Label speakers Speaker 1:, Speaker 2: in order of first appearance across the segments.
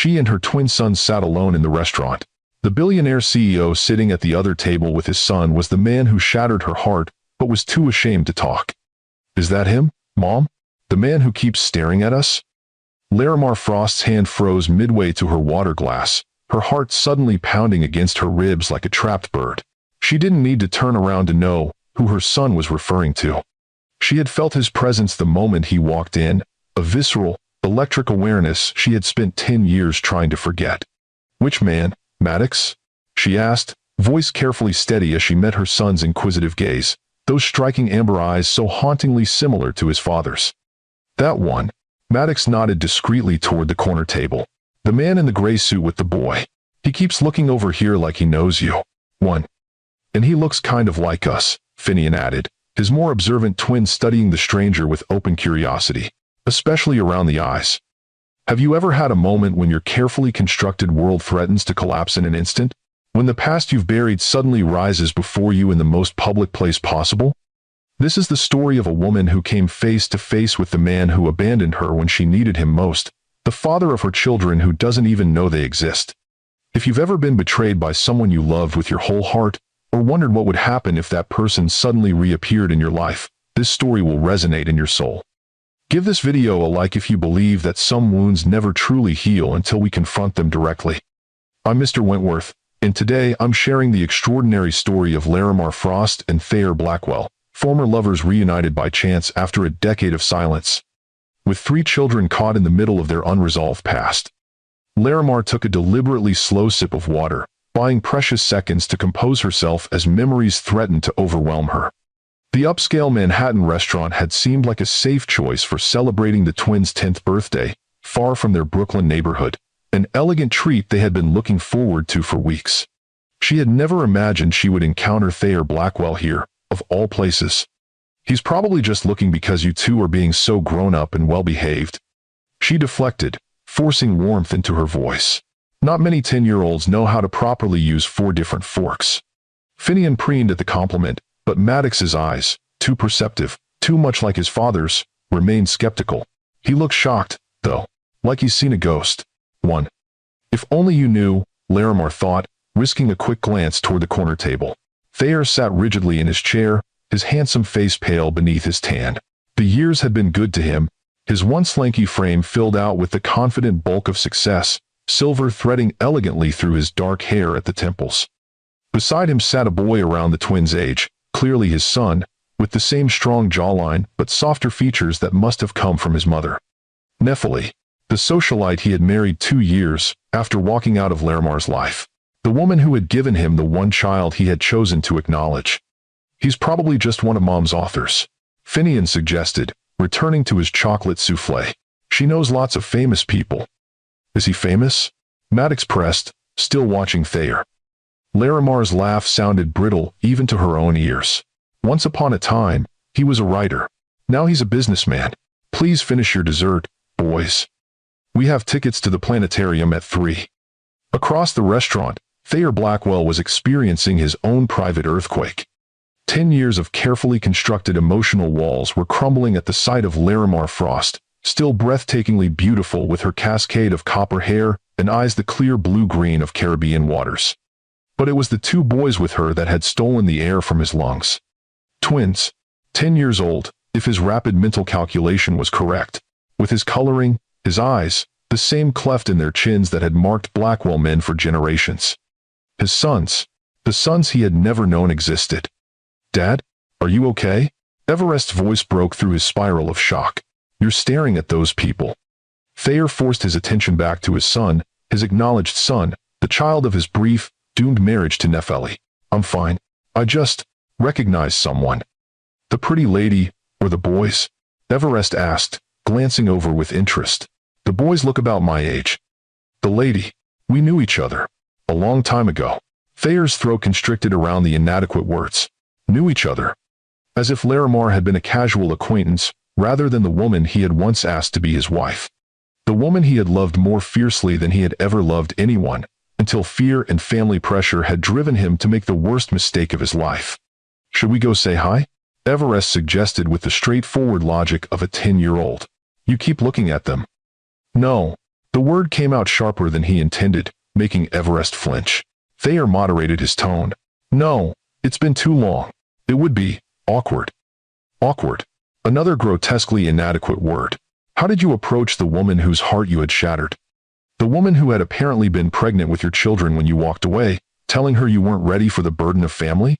Speaker 1: She and her twin son sat alone in the restaurant. The billionaire CEO sitting at the other table with his son was the man who shattered her heart, but was too ashamed to talk. "Is that him, Mom? The man who keeps staring at us?" Larimar Frost's hand froze midway to her water glass, her heart suddenly pounding against her ribs like a trapped bird. She didn't need to turn around to know who her son was referring to. She had felt his presence the moment he walked in, a visceral, electric awareness she had spent 10 years trying to forget. "Which man, Maddox?" she asked, voice carefully steady as she met her son's inquisitive gaze, those striking amber eyes so hauntingly similar to his father's. "That one." Maddox nodded discreetly toward the corner table. "The man in the gray suit with the boy. He keeps looking over here like he knows you." "One. And he looks kind of like us," Finian added, his more observant twin studying the stranger with open curiosity, especially around the eyes. "Have you ever had a moment when your carefully constructed world threatens to collapse in an instant? When the past you've buried suddenly rises before you in the most public place possible? This is the story of a woman who came face to face with the man who abandoned her when she needed him most, the father of her children who doesn't even know they exist. If you've ever been betrayed by someone you loved with your whole heart, or wondered what would happen if that person suddenly reappeared in your life, this story will resonate in your soul. Give this video a like if you believe that some wounds never truly heal until we confront them directly. I'm Mr. Wentworth, and today I'm sharing the extraordinary story of Larimar Frost and Thayer Blackwell, former lovers reunited by chance after a decade of silence. With 3 children caught in the middle of their unresolved past, Larimar took a deliberately slow sip of water, buying precious seconds to compose herself as memories threatened to overwhelm her. The upscale Manhattan restaurant had seemed like a safe choice for celebrating the twins' 10th birthday, far from their Brooklyn neighborhood, an elegant treat they had been looking forward to for weeks. She had never imagined she would encounter Thayer Blackwell here, of all places. "He's probably just looking because you two are being so grown-up and well-behaved." She deflected, forcing warmth into her voice. Not many 10-year-olds know how to properly use 4 different forks. Finian preened at the compliment, but Maddox's eyes, too perceptive, too much like his father's, remained skeptical. He looked shocked, though, like he's seen a ghost. "One. If only you knew," Larimar thought, risking a quick glance toward the corner table. Thayer sat rigidly in his chair, his handsome face pale beneath his tan. The years had been good to him, his once lanky frame filled out with the confident bulk of success, silver threading elegantly through his dark hair at the temples. Beside him sat a boy around the twins' age, clearly his son, with the same strong jawline but softer features that must have come from his mother. Nephili, the socialite he had married 2 years after walking out of Larimar's life. The woman who had given him the one child he had chosen to acknowledge. "He's probably just one of Mom's authors," Finian suggested, returning to his chocolate souffle. "She knows lots of famous people." "Is he famous?" Maddox pressed, still watching Thayer. Larimar's laugh sounded brittle even to her own ears. "Once upon a time, he was a writer. Now he's a businessman. Please finish your dessert, boys. We have tickets to the planetarium at 3. Across the restaurant, Thayer Blackwell was experiencing his own private earthquake. 10 years of carefully constructed emotional walls were crumbling at the sight of Larimar Frost, still breathtakingly beautiful with her cascade of copper hair and eyes the clear blue-green of Caribbean waters. But it was the 2 boys with her that had stolen the air from his lungs. Twins, 10 years old, if his rapid mental calculation was correct, with his coloring, his eyes, the same cleft in their chins that had marked Blackwell men for generations. His sons, the sons he had never known existed. "Dad, are you okay?" Everest's voice broke through his spiral of shock. "You're staring at those people." Thayer forced his attention back to his son, his acknowledged son, the child of his brief, doomed marriage to Nephili. "I'm fine. I just recognized someone." "The pretty lady, or the boys?" Everest asked, glancing over with interest. "The boys look about my age." "The lady. We knew each other. A long time ago." Thayer's throat constricted around the inadequate words. Knew each other. As if Larimar had been a casual acquaintance, rather than the woman he had once asked to be his wife. The woman he had loved more fiercely than he had ever loved anyone, until fear and family pressure had driven him to make the worst mistake of his life. "Should we go say hi?" Everest suggested with the straightforward logic of a 10-year-old. "You keep looking at them." "No," The word came out sharper than he intended, making Everest flinch. Thayer moderated his tone. No, it's been too long. It would be awkward. Awkward. Another grotesquely inadequate word. How did you approach the woman whose heart you had shattered? The woman who had apparently been pregnant with your children when you walked away, telling her you weren't ready for the burden of family?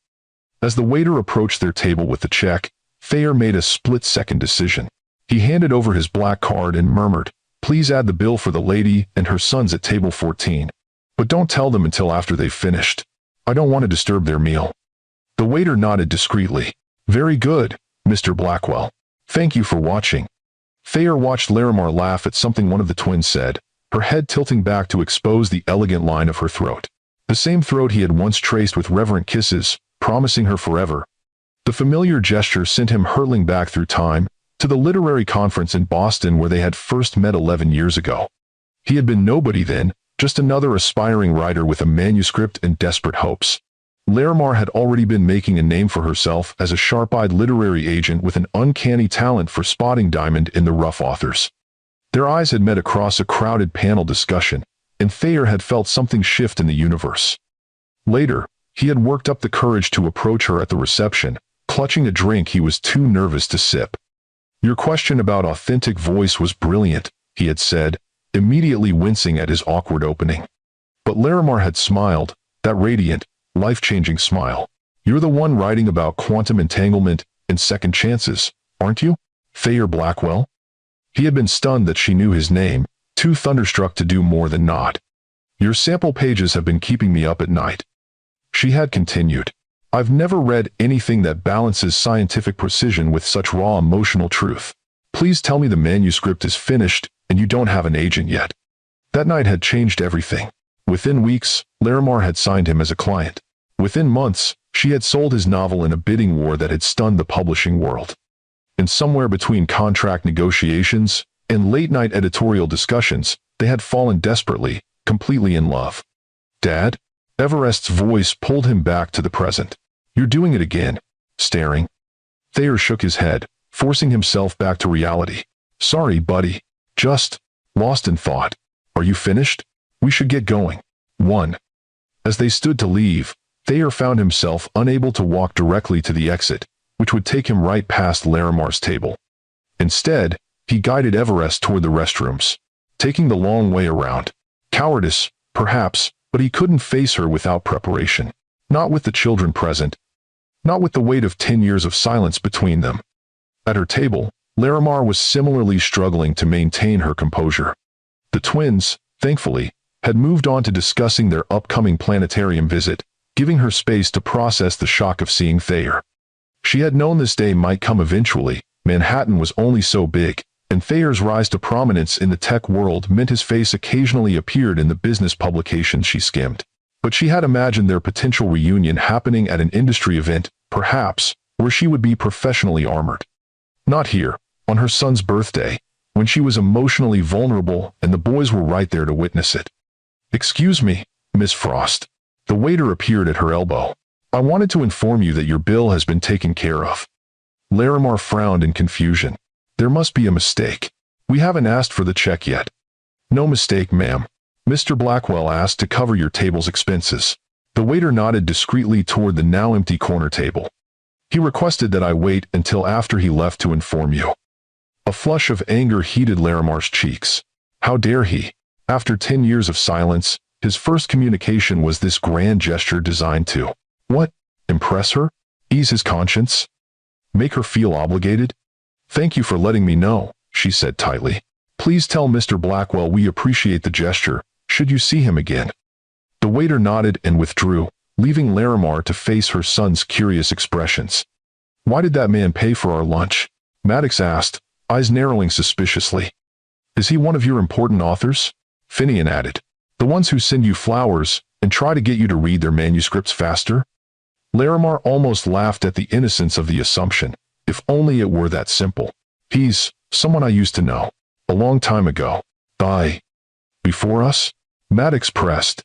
Speaker 1: As the waiter approached their table with the check, Thayer made a split-second decision. He handed over his black card and murmured, "Please add the bill for the lady and her sons at table 14. But don't tell them until after they've finished. I don't want to disturb their meal." The waiter nodded discreetly. "Very good, Mr. Blackwell. Thank you for watching." Thayer watched Larimar laugh at something one of the twins said, her head tilting back to expose the elegant line of her throat. The same throat he had once traced with reverent kisses, promising her forever. The familiar gesture sent him hurtling back through time, to the literary conference in Boston where they had first met 11 years ago. He had been nobody then, just another aspiring writer with a manuscript and desperate hopes. Larimar had already been making a name for herself as a sharp-eyed literary agent with an uncanny talent for spotting diamond in the rough authors. Their eyes had met across a crowded panel discussion, and Thayer had felt something shift in the universe. Later, he had worked up the courage to approach her at the reception, clutching a drink he was too nervous to sip. "Your question about authentic voice was brilliant," he had said, immediately wincing at his awkward opening. But Larimar had smiled, that radiant, life-changing smile. "You're the one writing about quantum entanglement and second chances, aren't you, Thayer Blackwell?" He had been stunned that she knew his name, too thunderstruck to do more than nod. "Your sample pages have been keeping me up at night." She had continued. "I've never read anything that balances scientific precision with such raw emotional truth. Please tell me the manuscript is finished and you don't have an agent yet." That night had changed everything. Within weeks, Larimar had signed him as a client. Within months, she had sold his novel in a bidding war that had stunned the publishing world. And somewhere between contract negotiations and late-night editorial discussions, they had fallen desperately, completely in love. "Dad?" Everest's voice pulled him back to the present. "You're doing it again." Staring. Thayer shook his head, forcing himself back to reality. "Sorry, buddy. Just lost in thought. Are you finished? We should get going." 1. As they stood to leave, Thayer found himself unable to walk directly to the exit, which would take him right past Larimar's table. Instead, he guided Everest toward the restrooms, taking the long way around. Cowardice, perhaps, but he couldn't face her without preparation. Not with the children present. Not with the weight of 10 years of silence between them. At her table, Larimar was similarly struggling to maintain her composure. The twins, thankfully, had moved on to discussing their upcoming planetarium visit, giving her space to process the shock of seeing Thayer. She had known this day might come eventually. Manhattan was only so big, and Thayer's rise to prominence in the tech world meant his face occasionally appeared in the business publications she skimmed. But she had imagined their potential reunion happening at an industry event, perhaps, where she would be professionally armored. Not here, on her son's birthday, when she was emotionally vulnerable and the boys were right there to witness it. "Excuse me, Miss Frost." The waiter appeared at her elbow. "I wanted to inform you that your bill has been taken care of." Larimar frowned in confusion. "There must be a mistake. We haven't asked for the check yet." "No mistake, ma'am. Mr. Blackwell asked to cover your table's expenses." The waiter nodded discreetly toward the now empty corner table. "He requested that I wait until after he left to inform you." A flush of anger heated Larimar's cheeks. How dare he? After 10 years of silence, his first communication was this grand gesture designed to, what? Impress her? Ease his conscience? Make her feel obligated? "Thank you for letting me know," she said tightly. "Please tell Mr. Blackwell we appreciate the gesture, should you see him again." The waiter nodded and withdrew, leaving Larimar to face her son's curious expressions. "Why did that man pay for our lunch?" Maddox asked, eyes narrowing suspiciously. "Is he one of your important authors?" Finian added. "The ones who send you flowers and try to get you to read their manuscripts faster?" Larimar almost laughed at the innocence of the assumption. If only it were that simple. "He's someone I used to know. A long time ago." Before us?" Maddox pressed.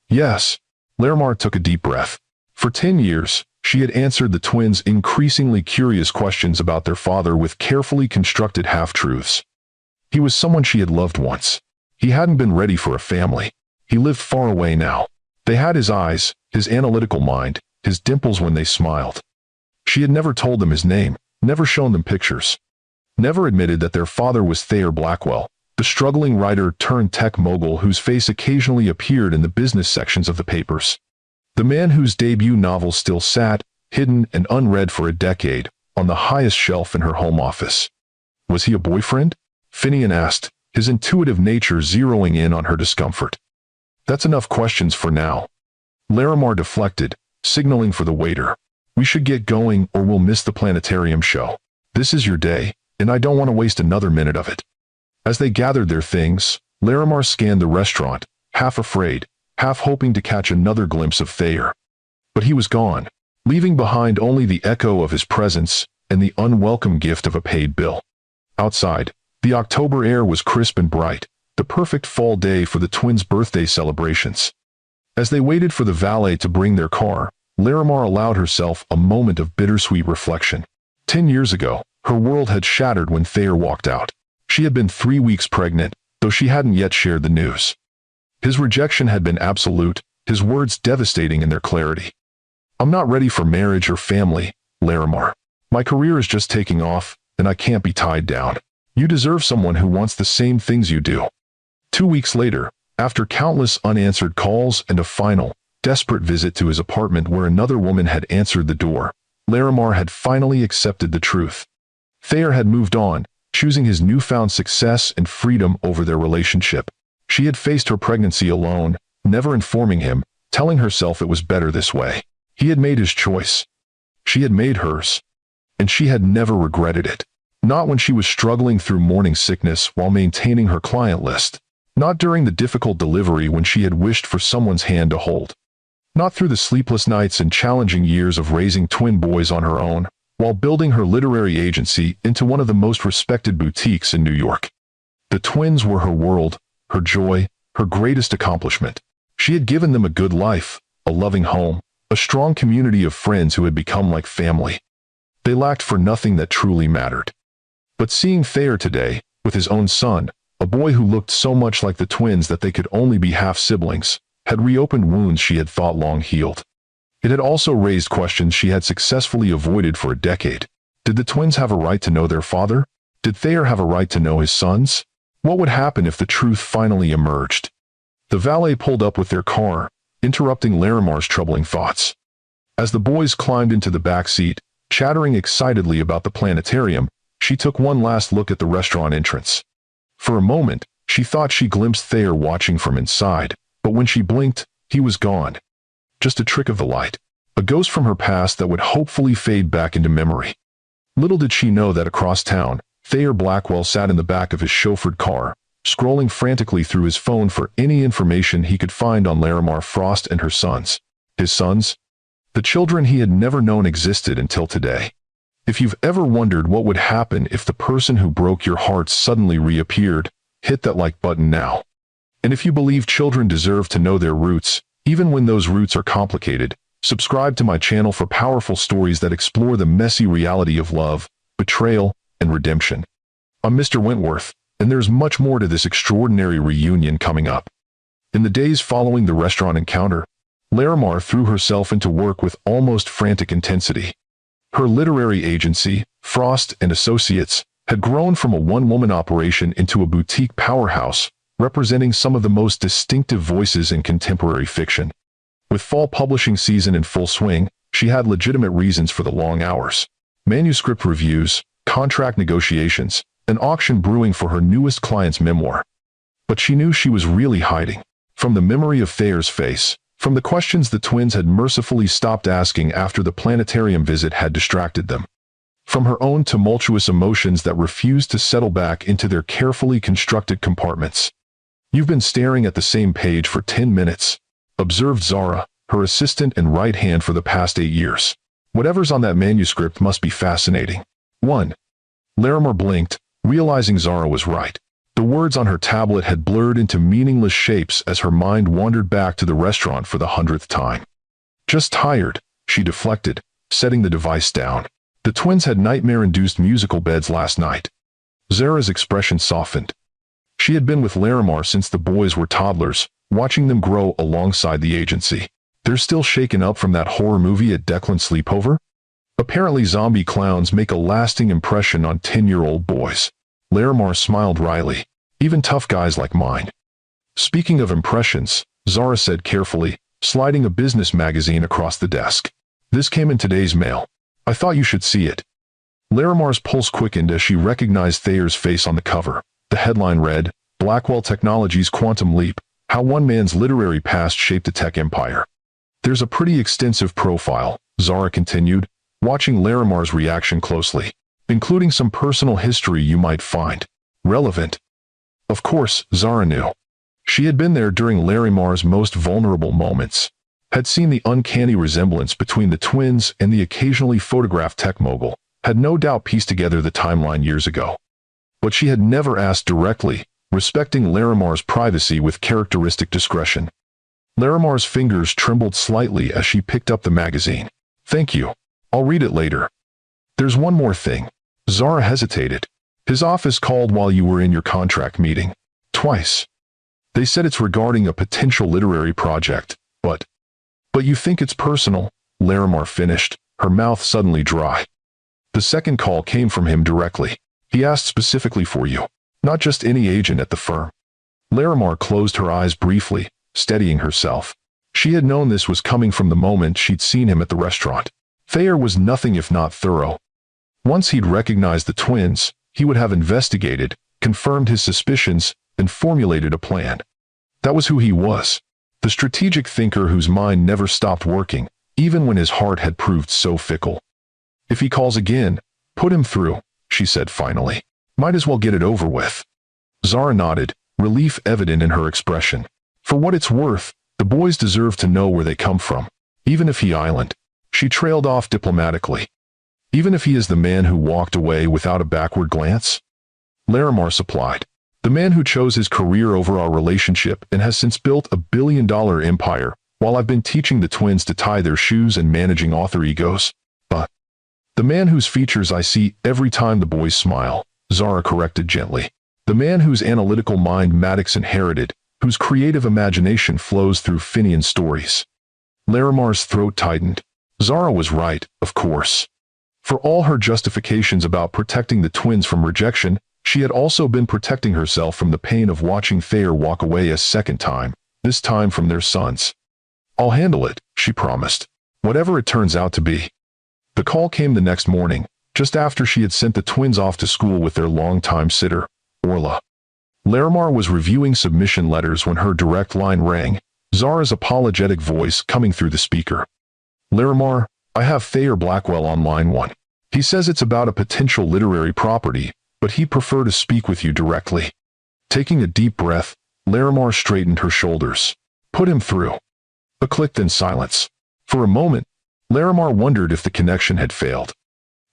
Speaker 1: "Yes." Larimar took a deep breath. For 10 years, she had answered the twins' increasingly curious questions about their father with carefully constructed half-truths. He was someone she had loved once. He hadn't been ready for a family. He lived far away now. They had his eyes, his analytical mind, his dimples when they smiled. She had never told them his name, never shown them pictures. Never admitted that their father was Thayer Blackwell, the struggling writer-turned-tech mogul whose face occasionally appeared in the business sections of the papers. The man whose debut novel still sat, hidden and unread for a decade, on the highest shelf in her home office. Was he a boyfriend? Finian asked, his intuitive nature zeroing in on her discomfort. That's enough questions for now. Larimar deflected, signaling for the waiter. We should get going or we'll miss the planetarium show. This is your day, and I don't want to waste another minute of it. As they gathered their things, Larimar scanned the restaurant, half afraid, half hoping to catch another glimpse of Thayer. But he was gone, leaving behind only the echo of his presence and the unwelcome gift of a paid bill. Outside, the October air was crisp and bright, the perfect fall day for the twins' birthday celebrations. As they waited for the valet to bring their car, Larimar allowed herself a moment of bittersweet reflection. 10 years ago, her world had shattered when Thayer walked out. She had been 3 weeks pregnant, though she hadn't yet shared the news. His rejection had been absolute, his words devastating in their clarity. I'm not ready for marriage or family, Larimar. My career is just taking off, and I can't be tied down. You deserve someone who wants the same things you do. 2 weeks later, after countless unanswered calls and a final, desperate visit to his apartment where another woman had answered the door, Larimar had finally accepted the truth. Thayer had moved on, choosing his newfound success and freedom over their relationship. She had faced her pregnancy alone, never informing him, telling herself it was better this way. He had made his choice. She had made hers. And she had never regretted it. Not when she was struggling through morning sickness while maintaining her client list. Not during the difficult delivery when she had wished for someone's hand to hold. Not through the sleepless nights and challenging years of raising twin boys on her own, while building her literary agency into one of the most respected boutiques in New York. The twins were her world, her joy, her greatest accomplishment. She had given them a good life, a loving home, a strong community of friends who had become like family. They lacked for nothing that truly mattered. But seeing Thayer today, with his own son, a boy who looked so much like the twins that they could only be half-siblings, had reopened wounds she had thought long healed. It had also raised questions she had successfully avoided for a decade. Did the twins have a right to know their father? Did Thayer have a right to know his sons? What would happen if the truth finally emerged? The valet pulled up with their car, interrupting Larimar's troubling thoughts. As the boys climbed into the back seat, chattering excitedly about the planetarium, she took one last look at the restaurant entrance. For a moment, she thought she glimpsed Thayer watching from inside, but when she blinked, he was gone. Just a trick of the light. A ghost from her past that would hopefully fade back into memory. Little did she know that across town, Thayer Blackwell sat in the back of his chauffeured car, scrolling frantically through his phone for any information he could find on Larimar Frost and her sons. His sons? The children he had never known existed until today. If you've ever wondered what would happen if the person who broke your heart suddenly reappeared, hit that like button now. And if you believe children deserve to know their roots, even when those roots are complicated, subscribe to my channel for powerful stories that explore the messy reality of love, betrayal, and redemption. I'm Mr. Wentworth, and there's much more to this extraordinary reunion coming up. In the days following the restaurant encounter, Larimar threw herself into work with almost frantic intensity. Her literary agency, Frost and Associates, had grown from a one-woman operation into a boutique powerhouse, representing some of the most distinctive voices in contemporary fiction. With fall publishing season in full swing, she had legitimate reasons for the long hours. Manuscript reviews, contract negotiations, an auction brewing for her newest client's memoir. But she knew she was really hiding. From the memory of Thayer's face, from the questions the twins had mercifully stopped asking after the planetarium visit had distracted them. From her own tumultuous emotions that refused to settle back into their carefully constructed compartments. You've been staring at the same page for 10 minutes, observed Zara, her assistant and right hand for the past 8 years. Whatever's on that manuscript must be fascinating. 1. Larimar blinked, realizing Zara was right. The words on her tablet had blurred into meaningless shapes as her mind wandered back to the restaurant for the 100th time. Just tired, she deflected, setting the device down. The twins had nightmare-induced musical beds last night. Zara's expression softened. She had been with Larimar since the boys were toddlers, watching them grow alongside the agency. They're still shaken up from that horror movie at Declan's sleepover? Apparently zombie clowns make a lasting impression on 10-year-old boys. Larimar smiled wryly. Even tough guys like mine. Speaking of impressions, Zara said carefully, sliding a business magazine across the desk. This came in today's mail. I thought you should see it. Larimar's pulse quickened as she recognized Thayer's face on the cover. The headline read, Blackwell Technologies Quantum Leap, How One Man's Literary Past Shaped a Tech Empire. There's a pretty extensive profile, Zara continued, watching Larimar's reaction closely, including some personal history you might find relevant. Of course, Zara knew. She had been there during Larimar's most vulnerable moments, had seen the uncanny resemblance between the twins and the occasionally photographed tech mogul, had no doubt pieced together the timeline years ago. But she had never asked directly, respecting Larimar's privacy with characteristic discretion. Larimar's fingers trembled slightly as she picked up the magazine. Thank you. I'll read it later. There's one more thing. Zara hesitated. His office called while you were in your contract meeting. Twice. They said it's regarding a potential literary project, but you think it's personal, Larimar finished, her mouth suddenly dry. The second call came from him directly. He asked specifically for you, not just any agent at the firm. Larimar closed her eyes briefly, steadying herself. She had known this was coming from the moment she'd seen him at the restaurant. Thayer was nothing if not thorough. Once he'd recognized the twins, he would have investigated, confirmed his suspicions, and formulated a plan. That was who he was. The strategic thinker whose mind never stopped working, even when his heart had proved so fickle. If he calls again, put him through, she said finally. Might as well get it over with. Zara nodded, relief evident in her expression. For what it's worth, the boys deserve to know where they come from. Even if he island. She trailed off diplomatically. Even if he is the man who walked away without a backward glance? Larimar supplied. The man who chose his career over our relationship and has since built a billion-dollar empire, while I've been teaching the twins to tie their shoes and managing author egos. But the man whose features I see every time the boys smile, Zara corrected gently. The man whose analytical mind Maddox inherited, whose creative imagination flows through Finian's stories. Larimar's throat tightened. Zara was right, of course. For all her justifications about protecting the twins from rejection, she had also been protecting herself from the pain of watching Thayer walk away a second time, this time from their sons. I'll handle it, she promised. Whatever it turns out to be. The call came the next morning, just after she had sent the twins off to school with their longtime sitter, Orla. Larimar was reviewing submission letters when her direct line rang, Zara's apologetic voice coming through the speaker. Larimar, I have Thayer Blackwell on line 1. He says it's about a potential literary property, but he'd prefer to speak with you directly. Taking a deep breath, Larimar straightened her shoulders. Put him through. A click, then silence. For a moment, Larimar wondered if the connection had failed.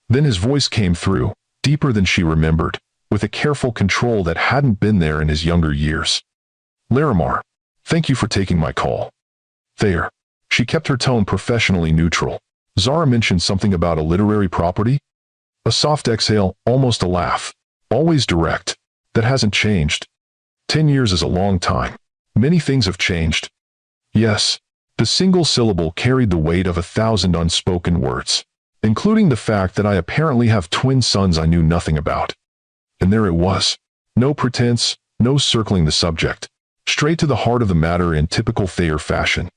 Speaker 1: Then his voice came through, deeper than she remembered, with a careful control that hadn't been there in his younger years. Larimar, thank you for taking my call. Thayer. She kept her tone professionally neutral. Zara mentioned something about a literary property? A soft exhale, almost a laugh. Always direct. That hasn't changed. 10 years is a long time. Many things have changed. Yes. The single syllable carried the weight of 1,000 unspoken words, including the fact that I apparently have twin sons I knew nothing about. And there it was. No pretense, no circling the subject. Straight to the heart of the matter in typical Thayer fashion.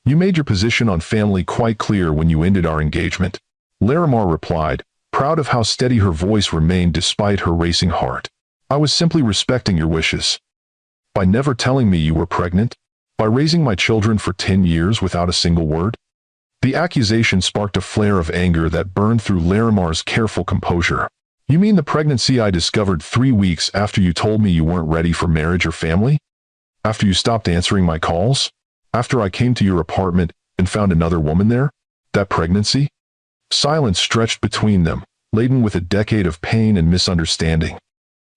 Speaker 1: You made your position on family quite clear when you ended our engagement. Larimar replied, proud of how steady her voice remained despite her racing heart. I was simply respecting your wishes. By never telling me you were pregnant? By raising my children for 10 years without a single word? The accusation sparked a flare of anger that burned through Larimar's careful composure. You mean the pregnancy I discovered 3 weeks after you told me you weren't ready for marriage or family? After you stopped answering my calls? After I came to your apartment and found another woman there? That pregnancy? Silence stretched between them, laden with a decade of pain and misunderstanding.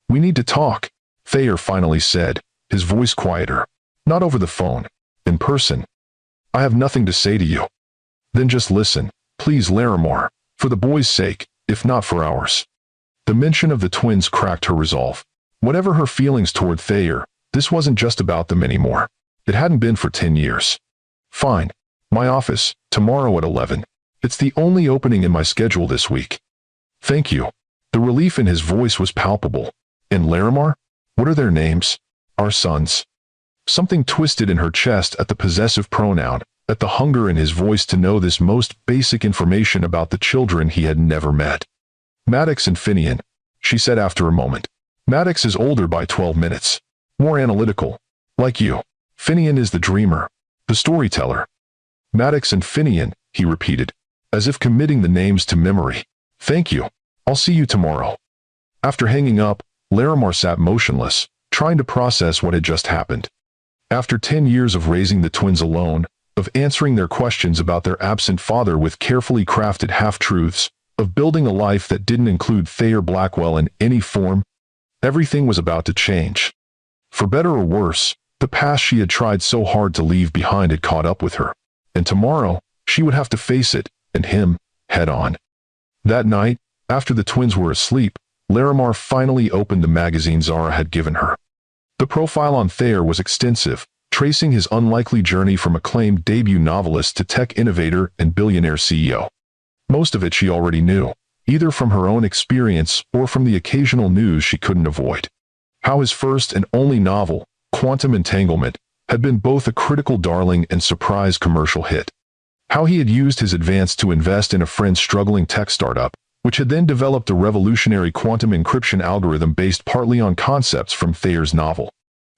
Speaker 1: We need to talk, Thayer finally said, his voice quieter. Not over the phone. In person. I have nothing to say to you. Then just listen, please Larimar, for the boys' sake, if not for ours. The mention of the twins cracked her resolve. Whatever her feelings toward Thayer, this wasn't just about them anymore. It hadn't been for 10 years. Fine. My office, tomorrow at 11. It's the only opening in my schedule this week. Thank you. The relief in his voice was palpable. And Larimar? What are their names? Our sons. Something twisted in her chest at the possessive pronoun, at the hunger in his voice to know this most basic information about the children he had never met. Maddox and Finian, she said after a moment. Maddox is older by 12 minutes. More analytical. Like you. Finian is the dreamer. The storyteller. Maddox and Finian, he repeated, as if committing the names to memory. Thank you. I'll see you tomorrow. After hanging up, Larimar sat motionless, trying to process what had just happened. After 10 years of raising the twins alone, of answering their questions about their absent father with carefully crafted half-truths, of building a life that didn't include Thayer Blackwell in any form, everything was about to change. For better or worse, the past she had tried so hard to leave behind had caught up with her, and tomorrow, she would have to face it, and him, head-on. That night, after the twins were asleep, Larimar finally opened the magazine Zara had given her. The profile on Thayer was extensive, tracing his unlikely journey from acclaimed debut novelist to tech innovator and billionaire CEO. Most of it she already knew, either from her own experience or from the occasional news she couldn't avoid. How his first and only novel, Quantum Entanglement, had been both a critical darling and surprise commercial hit. How he had used his advance to invest in a friend's struggling tech startup, which had then developed a revolutionary quantum encryption algorithm based partly on concepts from Thayer's novel.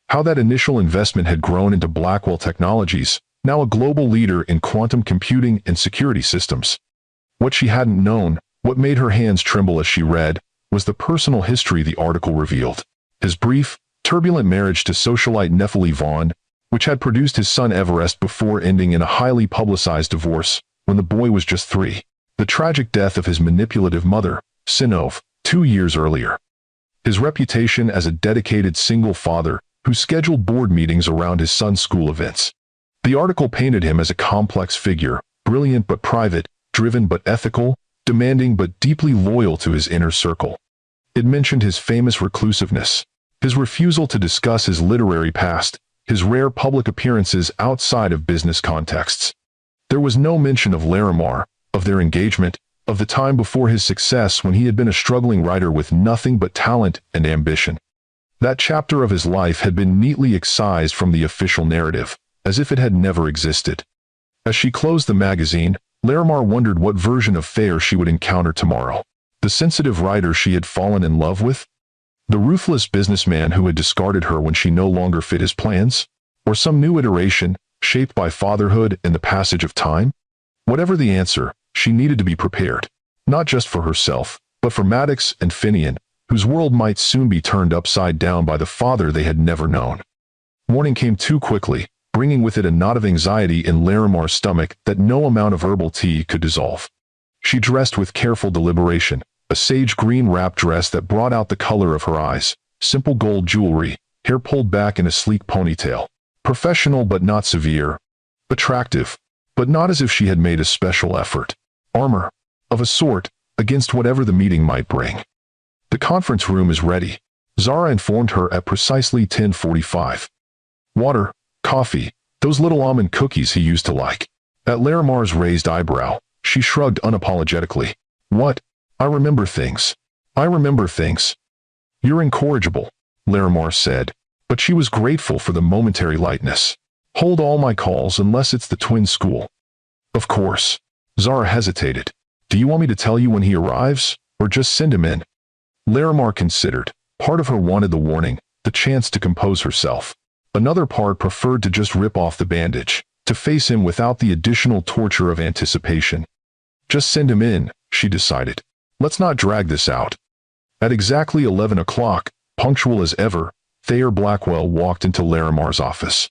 Speaker 1: How that initial investment had grown into Blackwell Technologies, now a global leader in quantum computing and security systems. What she hadn't known, what made her hands tremble as she read, was the personal history the article revealed. His brief, turbulent marriage to socialite Nephili Vaughn, which had produced his son Everest before ending in a highly publicized divorce when the boy was just 3. The tragic death of his manipulative mother, Sinov, 2 years earlier. His reputation as a dedicated single father who scheduled board meetings around his son's school events. The article painted him as a complex figure, brilliant but private, driven but ethical, demanding but deeply loyal to his inner circle. It mentioned his famous reclusiveness, his refusal to discuss his literary past, his rare public appearances outside of business contexts. There was no mention of Larimar, of their engagement, of the time before his success when he had been a struggling writer with nothing but talent and ambition. That chapter of his life had been neatly excised from the official narrative, as if it had never existed. As she closed the magazine, Larimar wondered what version of Thayer she would encounter tomorrow. The sensitive writer she had fallen in love with? The ruthless businessman who had discarded her when she no longer fit his plans? Or some new iteration, shaped by fatherhood and the passage of time? Whatever the answer, she needed to be prepared, not just for herself, but for Maddox and Finian, whose world might soon be turned upside down by the father they had never known. Morning came too quickly, bringing with it a knot of anxiety in Larimar's stomach that no amount of herbal tea could dissolve. She dressed with careful deliberation, a sage green wrap dress that brought out the color of her eyes, simple gold jewelry, hair pulled back in a sleek ponytail, professional but not severe, attractive, but not as if she had made a special effort. Armor, of a sort, against whatever the meeting might bring. The conference room is ready, Zara informed her at precisely 10:45. Water, coffee, those little almond cookies he used to like. At Larimar's raised eyebrow, she shrugged unapologetically. What? I remember things. I remember things. You're incorrigible, Larimar said, but she was grateful for the momentary lightness. Hold all my calls unless it's the twin school. Of course. Zara hesitated. Do you want me to tell you when he arrives, or just send him in? Larimar considered. Part of her wanted the warning, the chance to compose herself. Another part preferred to just rip off the bandage, to face him without the additional torture of anticipation. Just send him in, she decided. Let's not drag this out. At exactly 11 o'clock, punctual as ever, Thayer Blackwell walked into Larimar's office.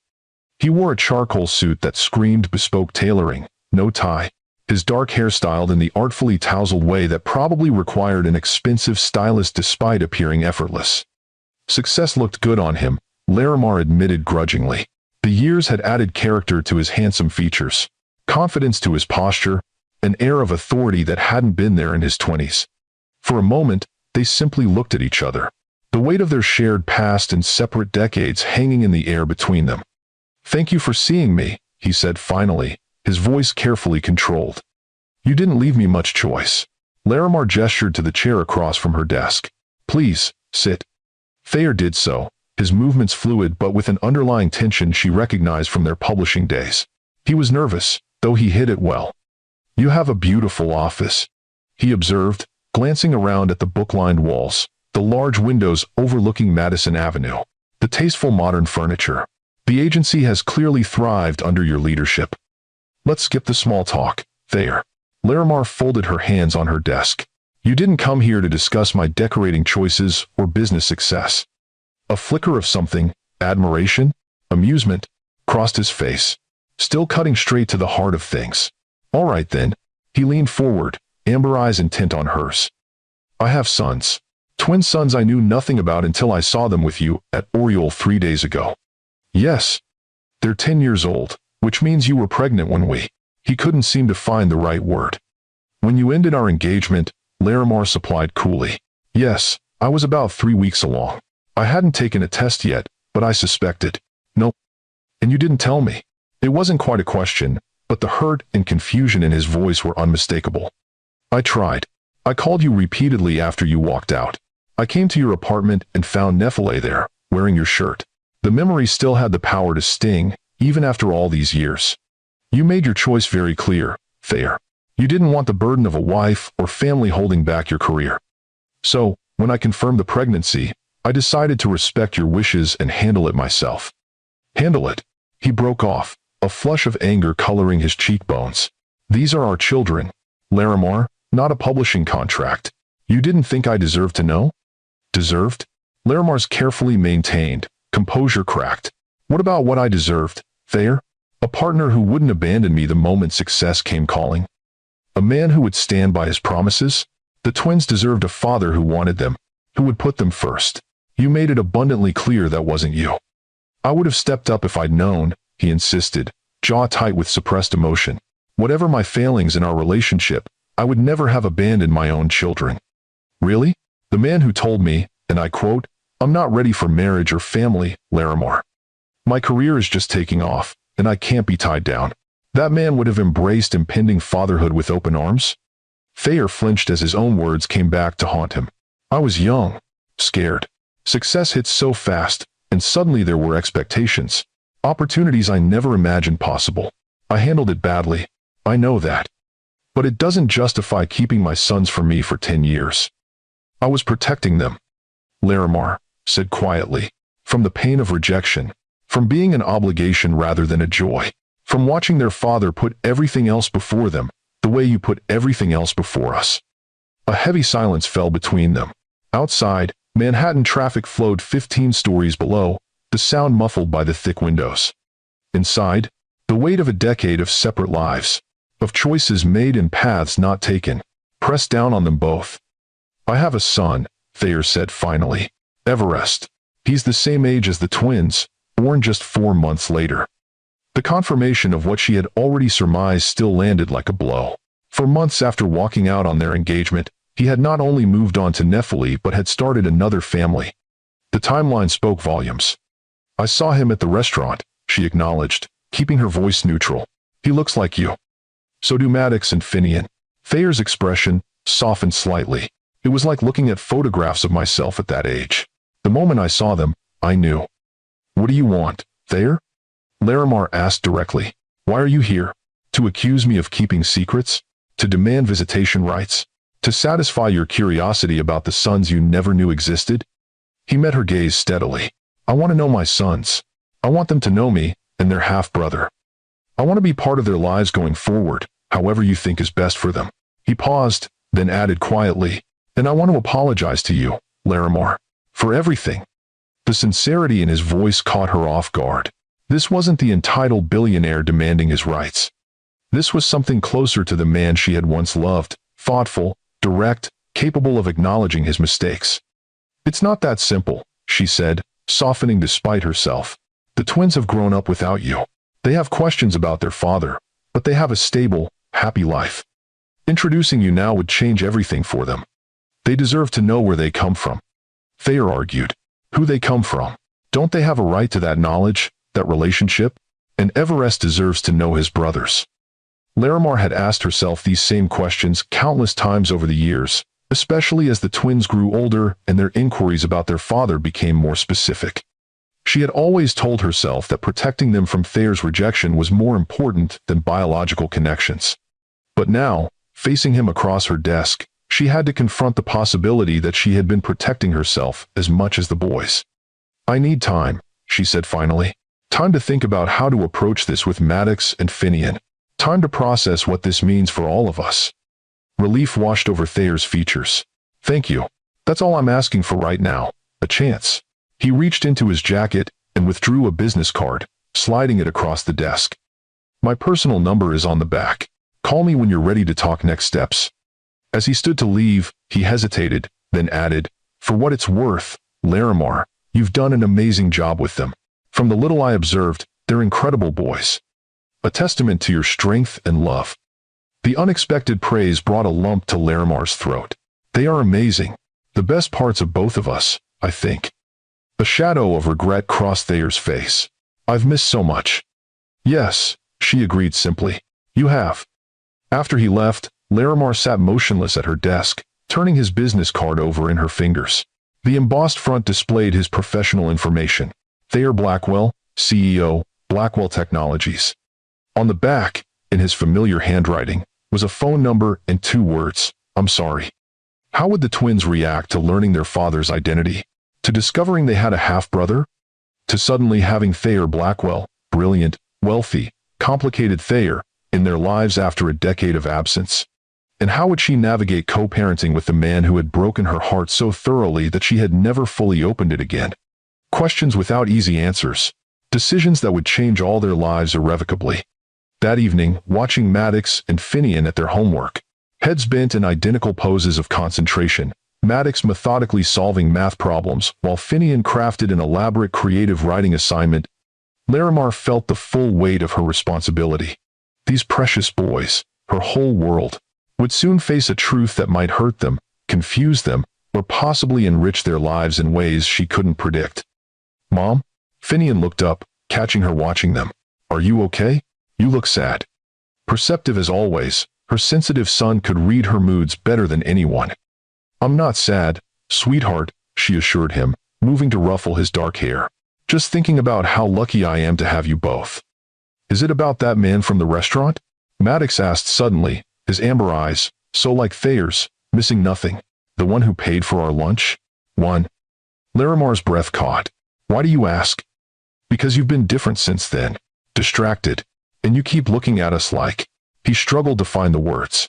Speaker 1: He wore a charcoal suit that screamed bespoke tailoring, no tie, his dark hair styled in the artfully tousled way that probably required an expensive stylist despite appearing effortless. Success looked good on him, Larimar admitted grudgingly. The years had added character to his handsome features, confidence to his posture, an air of authority that hadn't been there in his 20s. For a moment, they simply looked at each other. the weight of their shared past and separate decades hanging in the air between them. "Thank you for seeing me," he said finally, his voice carefully controlled. "You didn't leave me much choice." Larimar gestured to the chair across from her desk. "Please, sit." Thayer did so, his movements fluid but with an underlying tension she recognized from their publishing days. He was nervous, though he hid it well. "You have a beautiful office," he observed, glancing around at the book-lined walls, the large windows overlooking Madison Avenue, the tasteful modern furniture. "The agency has clearly thrived under your leadership." "Let's skip the small talk, Thayer." Larimar folded her hands on her desk. "You didn't come here to discuss my decorating choices or business success." A flicker of something, admiration, amusement, crossed his face, still cutting straight to the heart of things. "All right then." He leaned forward, amber eyes intent on hers. "I have sons. Twin sons I knew nothing about until I saw them with you at Oriole 3 days ago." "Yes. They're 10 years old, which means you were pregnant when we—" He couldn't seem to find the right word. "When you ended our engagement," Larimar supplied coolly. "Yes, I was about 3 weeks along. I hadn't taken a test yet, but I suspected." "No. And you didn't tell me." It wasn't quite a question, but the hurt and confusion in his voice were unmistakable. "I tried. I called you repeatedly after you walked out. I came to your apartment and found Nephele there, wearing your shirt." The memory still had the power to sting, even after all these years. "You made your choice very clear, Thayer. You didn't want the burden of a wife or family holding back your career. So, when I confirmed the pregnancy, I decided to respect your wishes and handle it myself." "Handle it?" He broke off, a flush of anger coloring his cheekbones. "These are our children, Larimar, not a publishing contract. You didn't think I deserved to know?" "Deserved?" Larimar's carefully maintained composure cracked. "What about what I deserved, Thayer? A partner who wouldn't abandon me the moment success came calling? A man who would stand by his promises? The twins deserved a father who wanted them, who would put them first. You made it abundantly clear that wasn't you." "I would have stepped up if I'd known," he insisted, jaw tight with suppressed emotion. "Whatever my failings in our relationship, I would never have abandoned my own children." "Really?" The man who told me, and I quote, "I'm not ready for marriage or family, Larimar. My career is just taking off, and I can't be tied down." That man would have embraced impending fatherhood with open arms? Thayer flinched as his own words came back to haunt him. "I was young, scared. Success hit so fast, and suddenly there were expectations. Opportunities I never imagined possible. I handled it badly. I know that. But it doesn't justify keeping my sons from me for 10 years. I was protecting them," Larimar said quietly, "from the pain of rejection, from being an obligation rather than a joy, from watching their father put everything else before them, the way you put everything else before us." A heavy silence fell between them. Outside, Manhattan traffic flowed 15 stories below, the sound muffled by the thick windows. Inside, the weight of a decade of separate lives, of choices made and paths not taken, pressed down on them both. "I have a son," Thayer said finally. "Everest. He's the same age as the twins, born just 4 months later." The confirmation of what she had already surmised still landed like a blow. For months after walking out on their engagement, he had not only moved on to Nephele but had started another family. The timeline spoke volumes. "I saw him at the restaurant," she acknowledged, keeping her voice neutral. "He looks like you." "So do Maddox and Finian." Thayer's expression softened slightly. "It was like looking at photographs of myself at that age. The moment I saw them, I knew." "What do you want, Thayer?" Larimar asked directly. "Why are you here? To accuse me of keeping secrets? To demand visitation rights? To satisfy your curiosity about the sons you never knew existed?" He met her gaze steadily. "I want to know my sons. I want them to know me, and their half-brother. I want to be part of their lives going forward, however you think is best for them." He paused, then added quietly, "And I want to apologize to you, Larimar, for everything." The sincerity in his voice caught her off guard. This wasn't the entitled billionaire demanding his rights. This was something closer to the man she had once loved, thoughtful, direct, capable of acknowledging his mistakes. "It's not that simple," she said, softening despite herself. "The twins have grown up without you. They have questions about their father, but they have a stable, happy life. Introducing you now would change everything for them. They deserve to know where they come from." Thayer argued. Who they come from? Don't they have a right to that knowledge, that relationship? And Everest deserves to know his brothers. Larimar had asked herself these same questions countless times over the years, especially as the twins grew older and their inquiries about their father became more specific. She had always told herself that protecting them from Thayer's rejection was more important than biological connections. But now, facing him across her desk, she had to confront the possibility that she had been protecting herself as much as the boys. "I need time," she said finally. "Time to think about how to approach this with Maddox and Finian. Time to process what this means for all of us." Relief washed over Thayer's features. "Thank you. That's all I'm asking for right now. A chance." He reached into his jacket and withdrew a business card, sliding it across the desk. "My personal number is on the back. Call me when you're ready to talk next steps." As he stood to leave, he hesitated, then added, "For what it's worth, Larimar, you've done an amazing job with them. From the little I observed, they're incredible boys. A testament to your strength and love." The unexpected praise brought a lump to Larimar's throat. "They are amazing. The best parts of both of us, I think." A shadow of regret crossed Thayer's face. "I've missed so much." "Yes," she agreed simply. "You have." After he left, Larimar sat motionless at her desk, turning his business card over in her fingers. The embossed front displayed his professional information. Thayer Blackwell, CEO, Blackwell Technologies. On the back, in his familiar handwriting, was a phone number and 2 words, "I'm sorry." How would the twins react to learning their father's identity? To discovering they had a half-brother? To suddenly having Thayer Blackwell, brilliant, wealthy, complicated Thayer, in their lives after a decade of absence? And how would she navigate co-parenting with the man who had broken her heart so thoroughly that she had never fully opened it again? Questions without easy answers. Decisions that would change all their lives irrevocably. That evening, watching Maddox and Finian at their homework, heads bent in identical poses of concentration, Maddox methodically solving math problems while Finian crafted an elaborate creative writing assignment, Larimar felt the full weight of her responsibility. These precious boys, her whole world, would soon face a truth that might hurt them, confuse them, or possibly enrich their lives in ways she couldn't predict. "Mom?" Finian looked up, catching her watching them. "Are you okay? You look sad." Perceptive as always, her sensitive son could read her moods better than anyone. "I'm not sad, sweetheart," she assured him, moving to ruffle his dark hair. "Just thinking about how lucky I am to have you both." "Is it about that man from the restaurant?" Maddox asked suddenly, his amber eyes, so like Thayer's, missing nothing. "The one who paid for our lunch?" "One." Larimar's breath caught. "Why do you ask?" "Because you've been different since then. Distracted. And you keep looking at us like..." He struggled to find the words.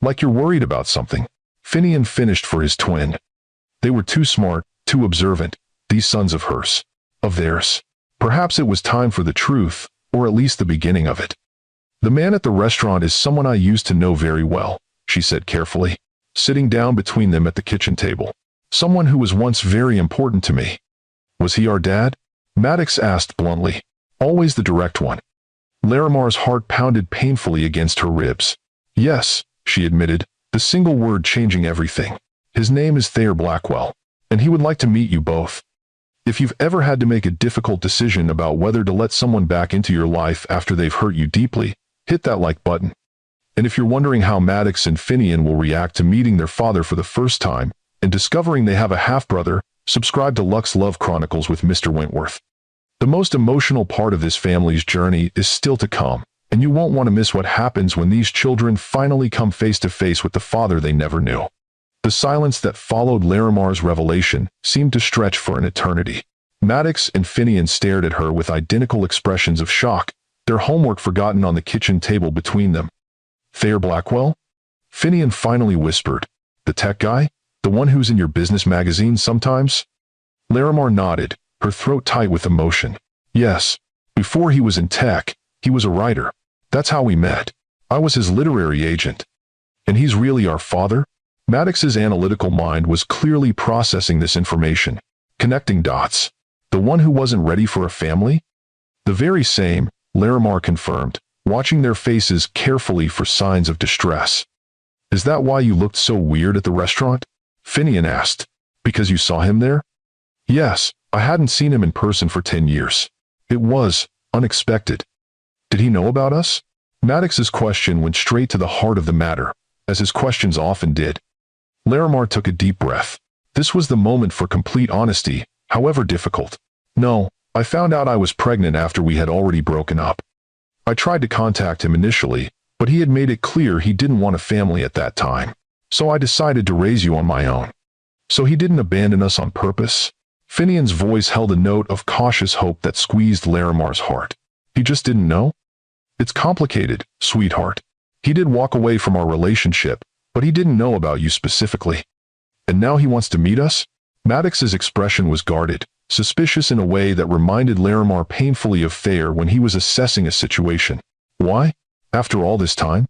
Speaker 1: "Like you're worried about something." Finian finished for his twin. They were too smart, too observant, these sons of hers. Of theirs. Perhaps it was time for the truth, or at least the beginning of it. "The man at the restaurant is someone I used to know very well," she said carefully, sitting down between them at the kitchen table. "Someone who was once very important to me." "Was he our dad?" Maddox asked bluntly. Always the direct one. Larimar's heart pounded painfully against her ribs. "Yes," she admitted, the single word changing everything. "His name is Thayer Blackwell, and he would like to meet you both. If you've ever had to make a difficult decision about whether to let someone back into your life after they've hurt you deeply, hit that like button. And if you're wondering how Maddox and Finian will react to meeting their father for the first time and discovering they have a half-brother, subscribe to Lux Love Chronicles with Mr. Wentworth. The most emotional part of this family's journey is still to come, and you won't want to miss what happens when these children finally come face to face with the father they never knew. The silence that followed Larimar's revelation seemed to stretch for an eternity. Maddox and Finian stared at her with identical expressions of shock, their homework forgotten on the kitchen table between them. "Thayer Blackwell?" Finian finally whispered. "The tech guy? The one who's in your business magazine sometimes?" Larimar nodded, her throat tight with emotion. "Yes. Before he was in tech, he was a writer. That's how we met. I was his literary agent." "And he's really our father?" Maddox's analytical mind was clearly processing this information, connecting dots. The one who wasn't ready for a family? "The very same," Larimar confirmed, watching their faces carefully for signs of distress. "Is that why you looked so weird at the restaurant?" Finian asked. Because you saw him there? Yes, I hadn't seen him in person for 10 years. It was unexpected. Did he know about us? Maddox's question went straight to the heart of the matter, as his questions often did. Larimar took a deep breath. This was the moment for complete honesty, however difficult. No, I found out I was pregnant after we had already broken up. I tried to contact him initially, but he had made it clear he didn't want a family at that time. So I decided to raise you on my own. So he didn't abandon us on purpose? Finian's voice held a note of cautious hope that squeezed Larimar's heart. He just didn't know? It's complicated, sweetheart. He did walk away from our relationship, but he didn't know about you specifically. And now he wants to meet us? Maddox's expression was guarded, suspicious in a way that reminded Larimar painfully of Thayer when he was assessing a situation. Why? After all this time?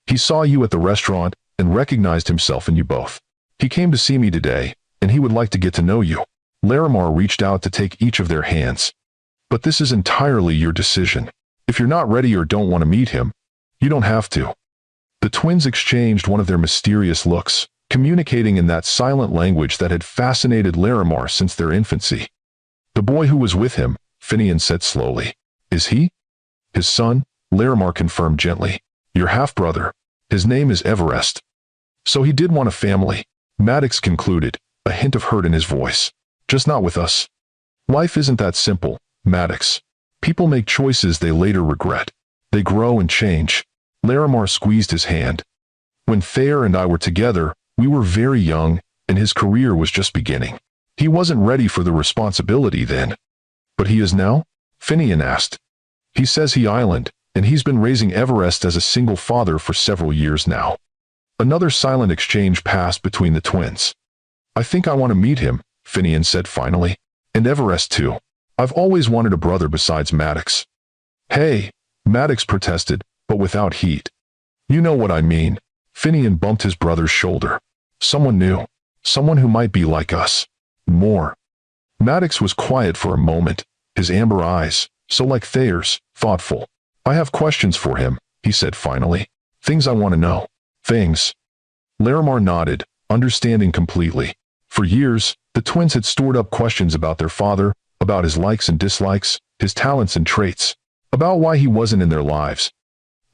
Speaker 1: He saw you at the restaurant and recognized himself in you both. He came to see me today, and he would like to get to know you. Larimar reached out to take each of their hands. But this is entirely your decision. If you're not ready or don't want to meet him, you don't have to. The twins exchanged one of their mysterious looks, communicating in that silent language that had fascinated Larimar since their infancy. The boy who was with him, Finian said slowly. Is he? His son, Larimar confirmed gently. Your half-brother. His name is Everest. So he did want a family, Maddox concluded, a hint of hurt in his voice. Just not with us. Life isn't that simple, Maddox. People make choices they later regret. They grow and change. Larimar squeezed his hand. When Thayer and I were together, we were very young, and his career was just beginning. He wasn't ready for the responsibility then. But he is now? Finian asked. He says he island, and he's been raising Everest as a single father for several years now. Another silent exchange passed between the twins. I think I want to meet him, Finian said finally. And Everest too. I've always wanted a brother besides Maddox. Hey, Maddox protested, but without heat. You know what I mean. Finian bumped his brother's shoulder. Someone new. Someone who might be like us. More. Maddox was quiet for a moment, his amber eyes, so like Thayer's, thoughtful. I have questions for him, he said finally. Things I want to know. Things. Larimar nodded, understanding completely. For years, the twins had stored up questions about their father, about his likes and dislikes, his talents and traits, about why he wasn't in their lives.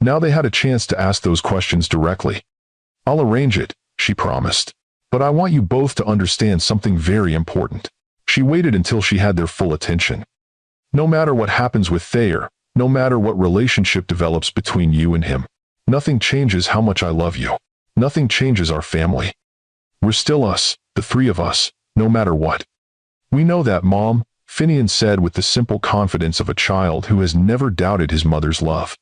Speaker 1: Now they had a chance to ask those questions directly. I'll arrange it, she promised. But I want you both to understand something very important. She waited until she had their full attention. No matter what happens with Thayer, no matter what relationship develops between you and him, nothing changes how much I love you. Nothing changes our family. We're still us, the three of us, no matter what. We know that, Mom, Finian said with the simple confidence of a child who has never doubted his mother's love.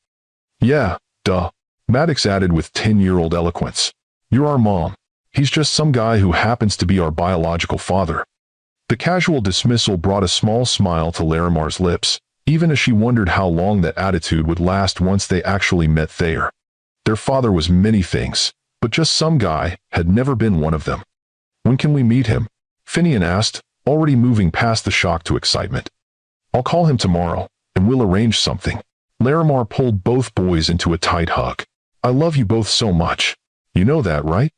Speaker 1: Yeah, duh, Maddox added with 10-year-old eloquence. You're our mom. He's just some guy who happens to be our biological father. The casual dismissal brought a small smile to Larimar's lips, even as she wondered how long that attitude would last once they actually met Thayer. Their father was many things, but just some guy had never been one of them. When can we meet him? Finian asked, already moving past the shock to excitement. I'll call him tomorrow, and we'll arrange something. Larimar pulled both boys into a tight hug. I love you both so much. You know that, right?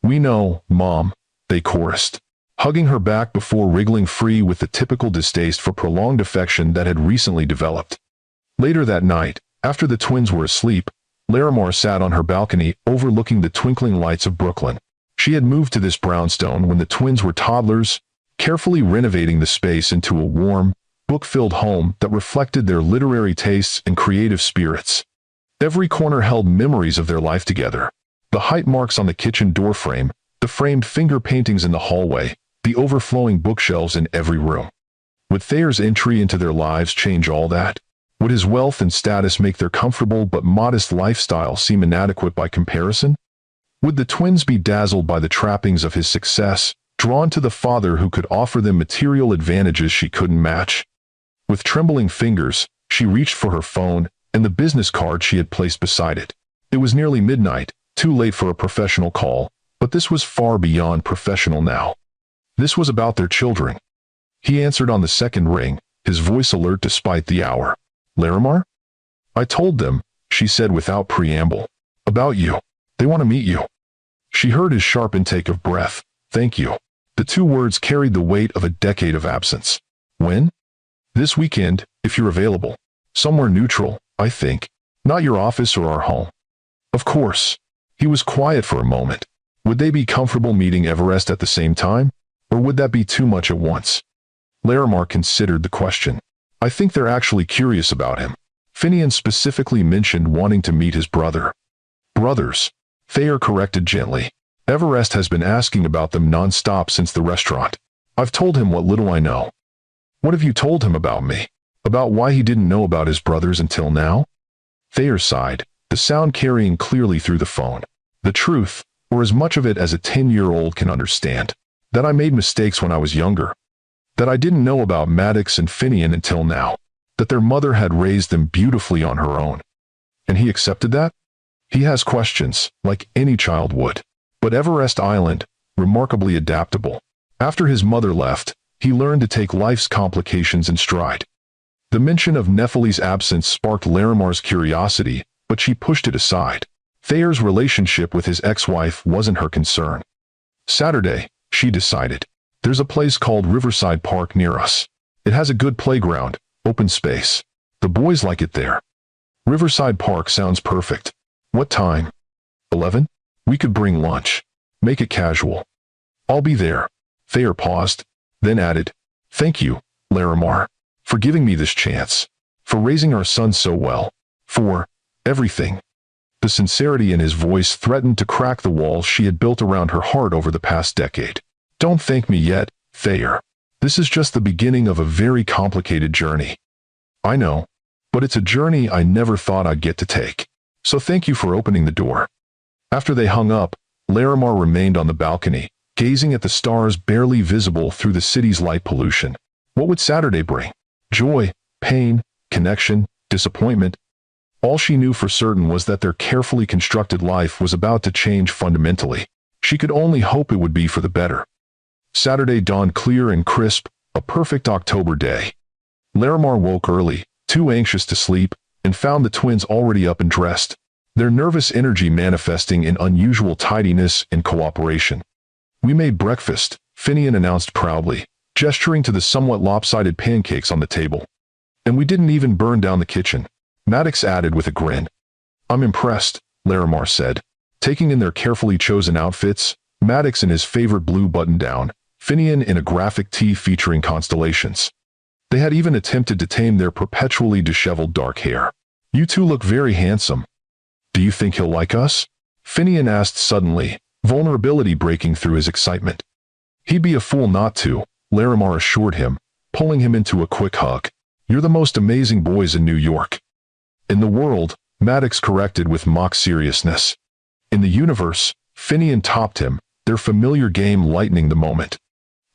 Speaker 1: We know, Mom, they chorused, hugging her back before wriggling free with the typical distaste for prolonged affection that had recently developed. Later that night, after the twins were asleep, Larimar sat on her balcony overlooking the twinkling lights of Brooklyn. She had moved to this brownstone when the twins were toddlers, carefully renovating the space into a warm, book-filled home that reflected their literary tastes and creative spirits. Every corner held memories of their life together. The height marks on the kitchen doorframe, the framed finger paintings in the hallway, the overflowing bookshelves in every room. Would Thayer's entry into their lives change all that? Would his wealth and status make their comfortable but modest lifestyle seem inadequate by comparison? Would the twins be dazzled by the trappings of his success, drawn to the father who could offer them material advantages she couldn't match? With trembling fingers, she reached for her phone and the business card she had placed beside it. It was nearly midnight, too late for a professional call, but this was far beyond professional now. This was about their children. He answered on the second ring, his voice alert despite the hour. Larimar? I told them, she said without preamble. About you. They want to meet you. She heard his sharp intake of breath. Thank you. The two words carried the weight of a decade of absence. When? This weekend, if you're available. Somewhere neutral, I think. Not your office or our home. Of course. He was quiet for a moment. Would they be comfortable meeting Everest at the same time? Or would that be too much at once? Larimar considered the question. I think they're actually curious about him. Finian specifically mentioned wanting to meet his brother. Brothers, Thayer corrected gently. Everest has been asking about them non-stop since the restaurant. I've told him what little I know. What have you told him about me? About why he didn't know about his brothers until now? Thayer sighed, the sound carrying clearly through the phone. The truth, or as much of it as a 10-year-old can understand. That I made mistakes when I was younger. That I didn't know about Maddox and Finian until now. That their mother had raised them beautifully on her own. And he accepted that? He has questions, like any child would. But Everest Island, remarkably adaptable. After his mother left, he learned to take life's complications in stride. The mention of Nephili's absence sparked Larimar's curiosity, but she pushed it aside. Thayer's relationship with his ex-wife wasn't her concern. Saturday, she decided. There's a place called Riverside Park near us. It has a good playground, open space. The boys like it there. Riverside Park sounds perfect. What time? 11? We could bring lunch. Make it casual. I'll be there. Thayer paused, then added, Thank you, Larimar, for giving me this chance. For raising our son so well. For everything. The sincerity in his voice threatened to crack the walls she had built around her heart over the past decade. Don't thank me yet, Thayer. This is just the beginning of a very complicated journey. I know, but it's a journey I never thought I'd get to take. So thank you for opening the door. After they hung up, Larimar remained on the balcony, gazing at the stars barely visible through the city's light pollution. What would Saturday bring? Joy, pain, connection, disappointment? All she knew for certain was that their carefully constructed life was about to change fundamentally. She could only hope it would be for the better. Saturday dawned clear and crisp, a perfect October day. Larimar woke early, too anxious to sleep, and found the twins already up and dressed, their nervous energy manifesting in unusual tidiness and cooperation. We made breakfast, Finian announced proudly, gesturing to the somewhat lopsided pancakes on the table. And we didn't even burn down the kitchen, Maddox added with a grin. I'm impressed, Larimar said. Taking in their carefully chosen outfits, Maddox in his favorite blue button-down, Finian in a graphic tee featuring constellations. They had even attempted to tame their perpetually disheveled dark hair. You two look very handsome. Do you think he'll like us? Finian asked suddenly, vulnerability breaking through his excitement. He'd be a fool not to, Larimar assured him, pulling him into a quick hug. You're the most amazing boys in New York. In the world, Maddox corrected with mock seriousness. In the universe, Finian topped him, their familiar game lightening the moment.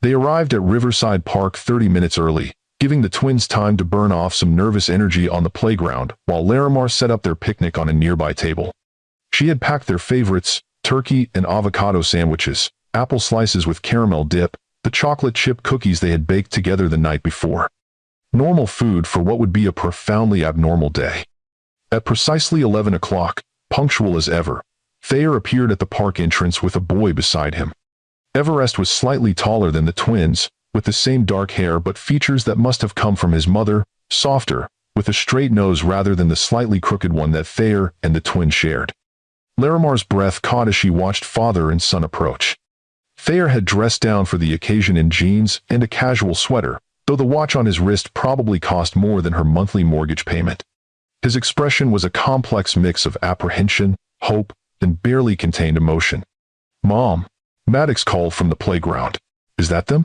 Speaker 1: They arrived at Riverside Park 30 minutes early, giving the twins time to burn off some nervous energy on the playground while Larimar set up their picnic on a nearby table. She had packed their favorites, turkey and avocado sandwiches, apple slices with caramel dip, the chocolate chip cookies they had baked together the night before. Normal food for what would be a profoundly abnormal day. At precisely 11 o'clock, punctual as ever, Thayer appeared at the park entrance with a boy beside him. Everest was slightly taller than the twins, with the same dark hair but features that must have come from his mother, softer, with a straight nose rather than the slightly crooked one that Thayer and the twin shared. Larimar's breath caught as she watched father and son approach. Thayer had dressed down for the occasion in jeans and a casual sweater, though the watch on his wrist probably cost more than her monthly mortgage payment. His expression was a complex mix of apprehension, hope, and barely contained emotion. Mom, Maddox called from the playground. Is that them?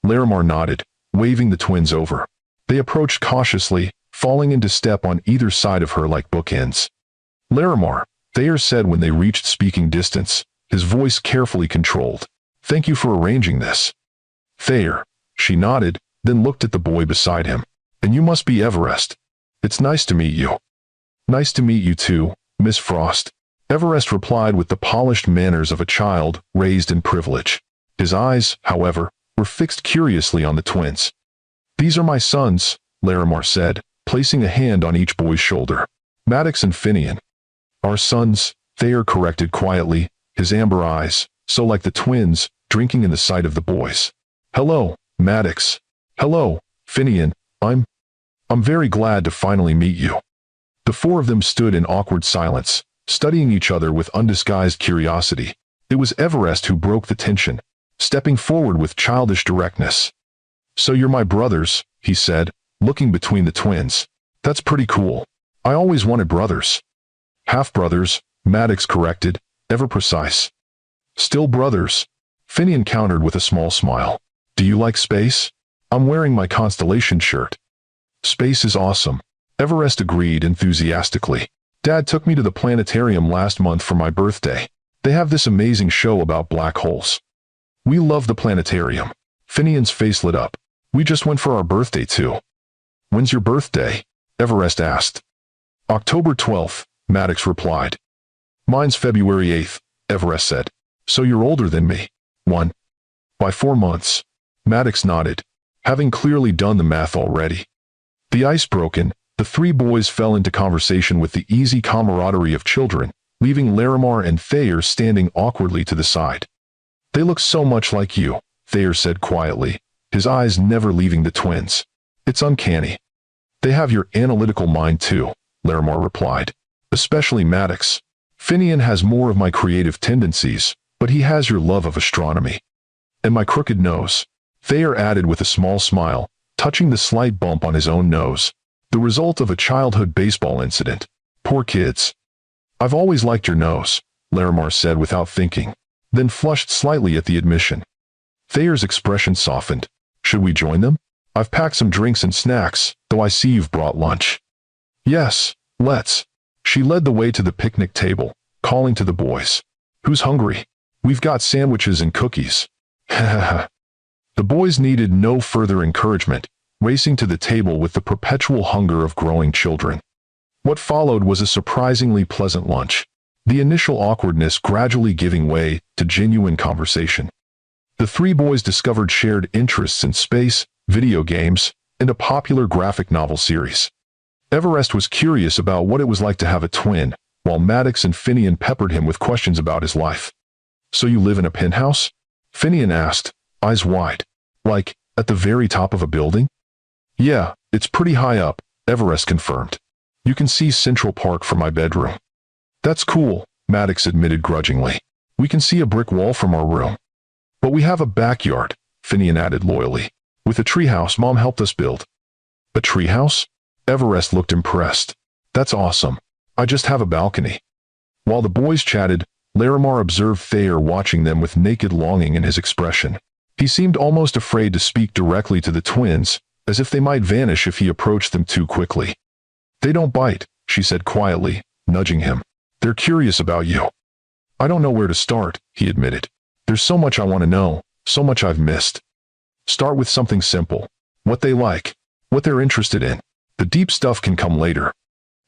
Speaker 1: Larimar nodded, waving the twins over. They approached cautiously, falling into step on either side of her like bookends. Larimar, Thayer said when they reached speaking distance, his voice carefully controlled. Thank you for arranging this. Thayer, she nodded, then looked at the boy beside him. And you must be Everest. It's nice to meet you. Nice to meet you too, Miss Frost. Everest replied with the polished manners of a child raised in privilege. His eyes, however, were fixed curiously on the twins. These are my sons, Larimar said, placing a hand on each boy's shoulder. Maddox and Finian. Our sons, Thayer corrected quietly, his amber eyes, so like the twins, drinking in the sight of the boys. "Hello, Maddox. Hello, Finian. I'm very glad to finally meet you." The four of them stood in awkward silence, studying each other with undisguised curiosity. It was Everest who broke the tension, stepping forward with childish directness. "So you're my brothers," he said, looking between the twins. "That's pretty cool. I always wanted brothers." "Half-brothers," Maddox corrected, ever precise. "Still brothers," Finian countered with a small smile. "Do you like space? I'm wearing my constellation shirt." "Space is awesome," Everest agreed enthusiastically. "Dad took me to the planetarium last month for my birthday. They have this amazing show about black holes." "We love the planetarium." Finian's face lit up. "We just went for our birthday too." "When's your birthday?" Everest asked. "October 12th, Maddox replied. "Mine's February 8th, Everest said. "So you're older than me." By 4 months." Maddox nodded, having clearly done the math already. The ice broken, the three boys fell into conversation with the easy camaraderie of children, leaving Larimar and Thayer standing awkwardly to the side. "They look so much like you," Thayer said quietly, his eyes never leaving the twins. "It's uncanny." "They have your analytical mind too," Larimar replied. "Especially Maddox. Finian has more of my creative tendencies, but he has your love of astronomy." "And my crooked nose," Thayer added with a small smile, touching the slight bump on his own nose. "The result of a childhood baseball incident. Poor kids." "I've always liked your nose," Larimar said without thinking, then flushed slightly at the admission. Thayer's expression softened. "Should we join them? I've packed some drinks and snacks, though I see you've brought lunch." "Yes, let's." She led the way to the picnic table, calling to the boys. "Who's hungry? We've got sandwiches and cookies." The boys needed no further encouragement, racing to the table with the perpetual hunger of growing children. What followed was a surprisingly pleasant lunch, the initial awkwardness gradually giving way to genuine conversation. The three boys discovered shared interests in space, video games, and a popular graphic novel series. Everest was curious about what it was like to have a twin, while Maddox and Finian peppered him with questions about his life. "So you live in a penthouse?" Finian asked, eyes wide. "Like, at the very top of a building?" "Yeah, it's pretty high up," Everest confirmed. "You can see Central Park from my bedroom." "That's cool," Maddox admitted grudgingly. "We can see a brick wall from our room." "But we have a backyard," Finian added loyally, "with a treehouse Mom helped us build." "A treehouse?" Everest looked impressed. "That's awesome. I just have a balcony." While the boys chatted, Larimar observed Thayer watching them with naked longing in his expression. He seemed almost afraid to speak directly to the twins, as if they might vanish if he approached them too quickly. "They don't bite," she said quietly, nudging him. "They're curious about you." "I don't know where to start," he admitted. "There's so much I want to know, so much I've missed." "Start with something simple. What they like, what they're interested in. The deep stuff can come later."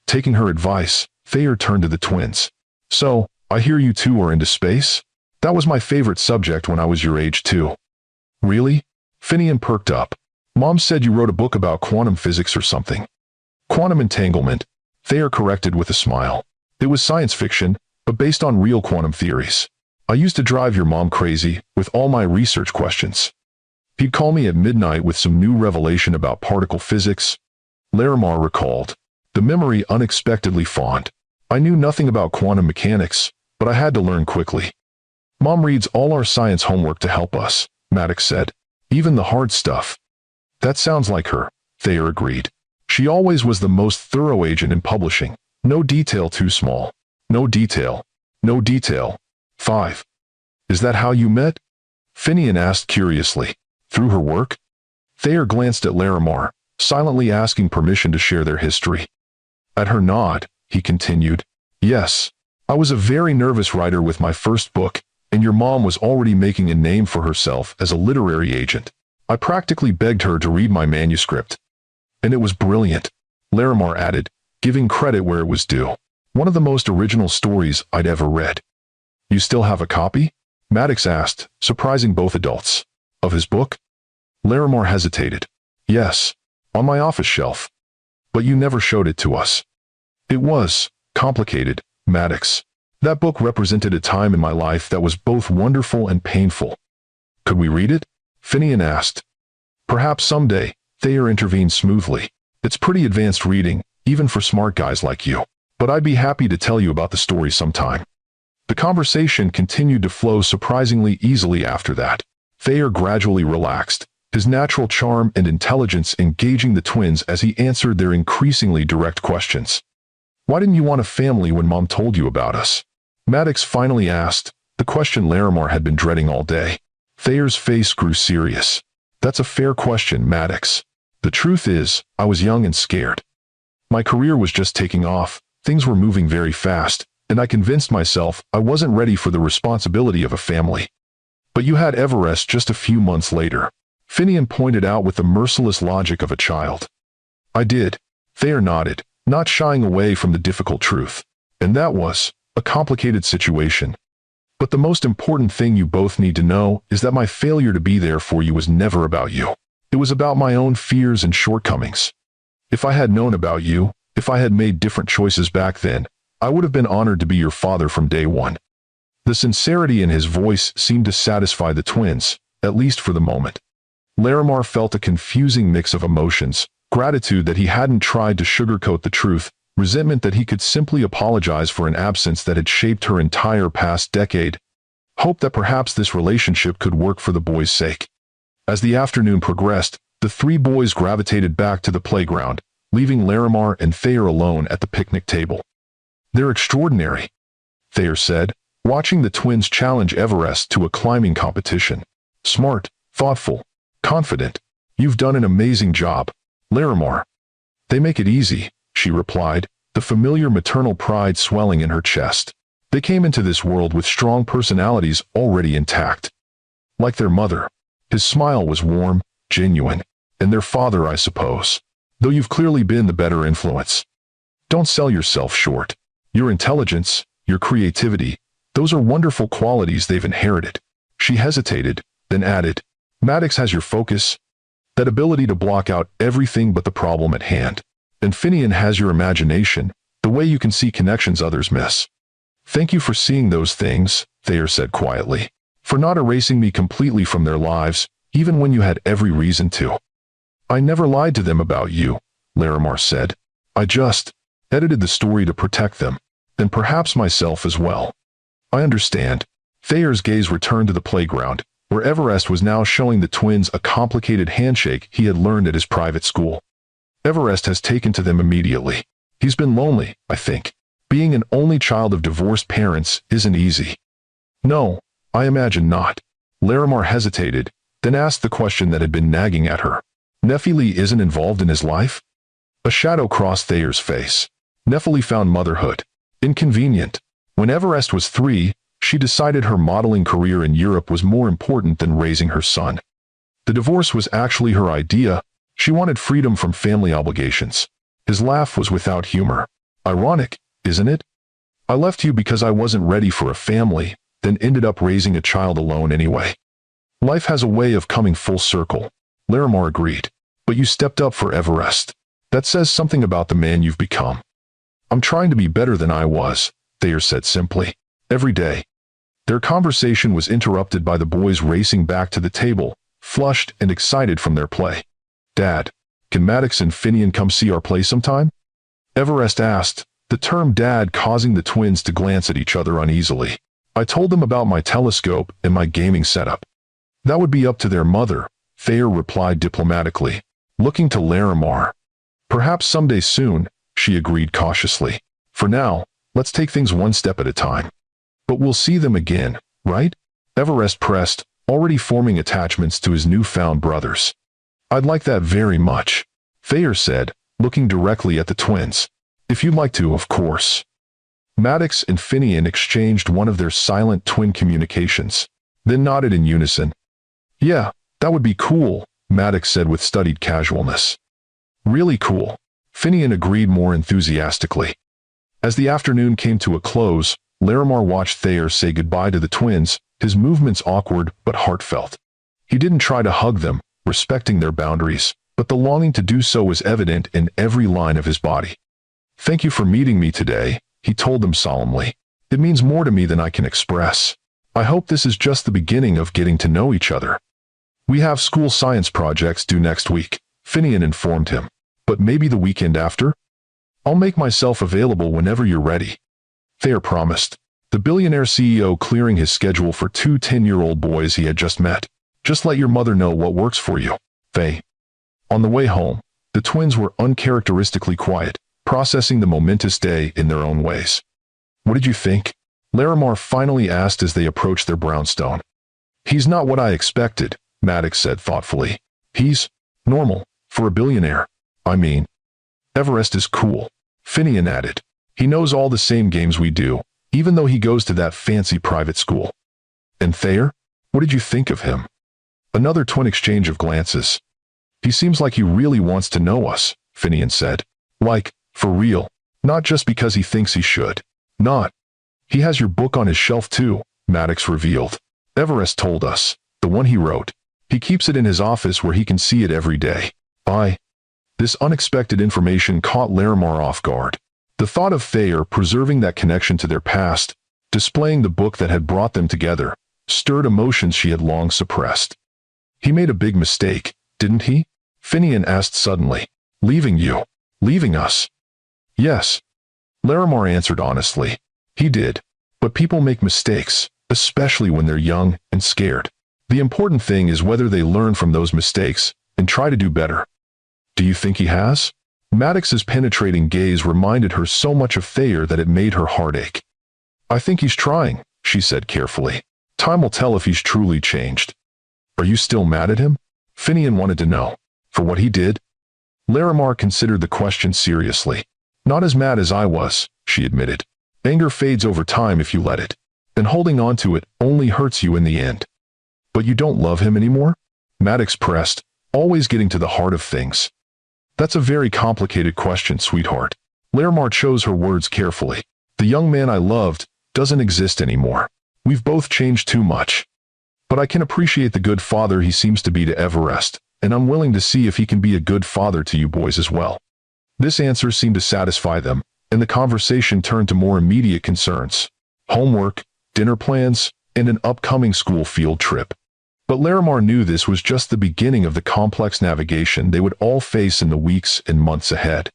Speaker 1: Taking her advice, Thayer turned to the twins. "So, I hear you two are into space? That was my favorite subject when I was your age too." "Really?" Finian perked up. "Mom said you wrote a book about quantum physics or something." "Quantum entanglement," Thayer corrected with a smile. "It was science fiction, but based on real quantum theories. I used to drive your mom crazy with all my research questions. He'd call me at midnight with some new revelation about particle physics." Larimar recalled, the memory unexpectedly fond. "I knew nothing about quantum mechanics, but I had to learn quickly." "Mom reads all our science homework to help us," Maddox said. "Even the hard stuff." "That sounds like her," Thayer agreed. "She always was the most thorough agent in publishing. No detail too small. No detail. No detail. 5. "Is that how you met?" Finian asked curiously. "Through her work?" Thayer glanced at Larimar, silently asking permission to share their history. At her nod, he continued, "Yes, I was a very nervous writer with my first book, and your mom was already making a name for herself as a literary agent. I practically begged her to read my manuscript. And it was brilliant," Larimar added, giving credit where it was due. "One of the most original stories I'd ever read." "You still have a copy?" Maddox asked, surprising both adults. "Of his book?" Larimar hesitated. "Yes, on my office shelf. But you never showed it to us." "It was complicated, Maddox. That book represented a time in my life that was both wonderful and painful. Could we read it? Finian asked. Perhaps someday, Thayer intervened smoothly. It's pretty advanced reading, even for smart guys like you. But I'd be happy to tell you about the story sometime. The conversation continued to flow surprisingly easily after that. Thayer gradually relaxed, his natural charm and intelligence engaging the twins as he answered their increasingly direct questions. Why didn't you want a family when Mom told you about us? Maddox finally asked, the question Larimar had been dreading all day. Thayer's face grew serious. That's a fair question, Maddox. The truth is, I was young and scared. My career was just taking off, things were moving very fast, and I convinced myself I wasn't ready for the responsibility of a family. But you had Everest just a few months later. Finian pointed out with the merciless logic of a child. I did. Thayer nodded, not shying away from the difficult truth. And that was a complicated situation. But the most important thing you both need to know is that my failure to be there for you was never about you. It was about my own fears and shortcomings. If I had known about you, if I had made different choices back then, I would have been honored to be your father from day one. The sincerity in his voice seemed to satisfy the twins, at least for the moment. Larimar felt a confusing mix of emotions, gratitude that he hadn't tried to sugarcoat the truth, resentment that he could simply apologize for an absence that had shaped her entire past decade, hope that perhaps this relationship could work for the boys' sake. As the afternoon progressed, the three boys gravitated back to the playground, leaving Larimar and Thayer alone at the picnic table. They're extraordinary, Thayer said, watching the twins challenge Everest to a climbing competition. Smart, thoughtful, confident. You've done an amazing job, Larimar. They make it easy, she replied, the familiar maternal pride swelling in her chest. They came into this world with strong personalities already intact. Like their mother. His smile was warm, genuine. And their father, I suppose. Though you've clearly been the better influence. Don't sell yourself short. Your intelligence, your creativity, those are wonderful qualities they've inherited. She hesitated, then added, Maddox has your focus, that ability to block out everything but the problem at hand. And Finian has your imagination, the way you can see connections others miss. Thank you for seeing those things, Thayer said quietly, for not erasing me completely from their lives, even when you had every reason to. I never lied to them about you, Larimar said. I just edited the story to protect them, and perhaps myself as well. I understand. Thayer's gaze returned to the playground, where Everest was now showing the twins a complicated handshake he had learned at his private school. Everest has taken to them immediately. He's been lonely, I think. Being an only child of divorced parents isn't easy. No, I imagine not. Larimar hesitated, then asked the question that had been nagging at her. Nephili isn't involved in his life? A shadow crossed Thayer's face. Nephili found motherhood inconvenient. When Everest was 3, she decided her modeling career in Europe was more important than raising her son. The divorce was actually her idea. She wanted freedom from family obligations. His laugh was without humor. Ironic, isn't it? I left you because I wasn't ready for a family, then ended up raising a child alone anyway. Life has a way of coming full circle. Larimar agreed. But you stepped up for Everest. That says something about the man you've become. I'm trying to be better than I was, Thayer said simply. Every day. Their conversation was interrupted by the boys racing back to the table, flushed and excited from their play. Dad, can Maddox and Finian come see our play sometime? Everest asked, the term dad causing the twins to glance at each other uneasily. I told them about my telescope and my gaming setup. That would be up to their mother, Thayer replied diplomatically, looking to Larimar. Perhaps someday soon, she agreed cautiously. For now, let's take things one step at a time. But we'll see them again, right? Everest pressed, already forming attachments to his newfound brothers. I'd like that very much, Thayer said, looking directly at the twins. If you'd like to, of course. Maddox and Finian exchanged one of their silent twin communications, then nodded in unison. Yeah, that would be cool, Maddox said with studied casualness. Really cool, Finian agreed more enthusiastically. As the afternoon came to a close, Larimar watched Thayer say goodbye to the twins, his movements awkward but heartfelt. He didn't try to hug them, respecting their boundaries, but the longing to do so was evident in every line of his body. Thank you for meeting me today, he told them solemnly. It means more to me than I can express. I hope this is just the beginning of getting to know each other. We have school science projects due next week, Finian informed him. But maybe the weekend after? I'll make myself available whenever you're ready. Thayer promised, the billionaire CEO clearing his schedule for 2 10-year-old boys he had just met. Just let your mother know what works for you, Faye. On the way home, the twins were uncharacteristically quiet, processing the momentous day in their own ways. What did you think? Larimar finally asked as they approached their brownstone. He's not what I expected, Maddox said thoughtfully. He's normal, for a billionaire. I mean, Everest is cool, Finian added. He knows all the same games we do, even though he goes to that fancy private school. And Thayer? What did you think of him? Another twin exchange of glances. He seems like he really wants to know us, Finian said. Like, for real. Not just because he thinks he should. Not. He has your book on his shelf too, Maddox revealed. Everest told us. The one he wrote. He keeps it in his office where he can see it every day. This unexpected information caught Larimar off guard. The thought of Thayer preserving that connection to their past, displaying the book that had brought them together, stirred emotions she had long suppressed. He made a big mistake, didn't he? Finian asked suddenly. Leaving you. Leaving us. Yes. Larimar answered honestly. He did. But people make mistakes, especially when they're young and scared. The important thing is whether they learn from those mistakes and try to do better. Do you think he has? Maddox's penetrating gaze reminded her so much of Thayer that it made her heart ache. I think he's trying, she said carefully. Time will tell if he's truly changed. Are you still mad at him? Finian wanted to know. For what he did? Larimar considered the question seriously. Not as mad as I was, she admitted. Anger fades over time if you let it. And holding on to it only hurts you in the end. But you don't love him anymore? Maddox pressed, always getting to the heart of things. That's a very complicated question, sweetheart. Larimar chose her words carefully. The young man I loved doesn't exist anymore. We've both changed too much. But I can appreciate the good father he seems to be to Everest, and I'm willing to see if he can be a good father to you boys as well. This answer seemed to satisfy them, and the conversation turned to more immediate concerns. Homework, dinner plans, and an upcoming school field trip. But Larimar knew this was just the beginning of the complex navigation they would all face in the weeks and months ahead.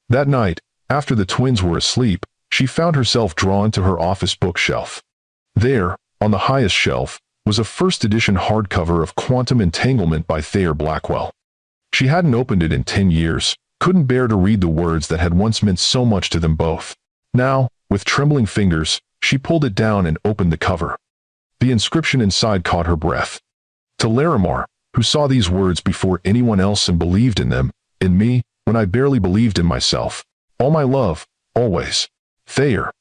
Speaker 1: That night, after the twins were asleep, she found herself drawn to her office bookshelf. There, on the highest shelf, was a first-edition hardcover of Quantum Entanglement by Thayer Blackwell. She hadn't opened it in 10 years, couldn't bear to read the words that had once meant so much to them both. Now, with trembling fingers, she pulled it down and opened the cover. The inscription inside caught her breath. To Larimar, who saw these words before anyone else and believed in them, in me, when I barely believed in myself. All my love, always. Thayer.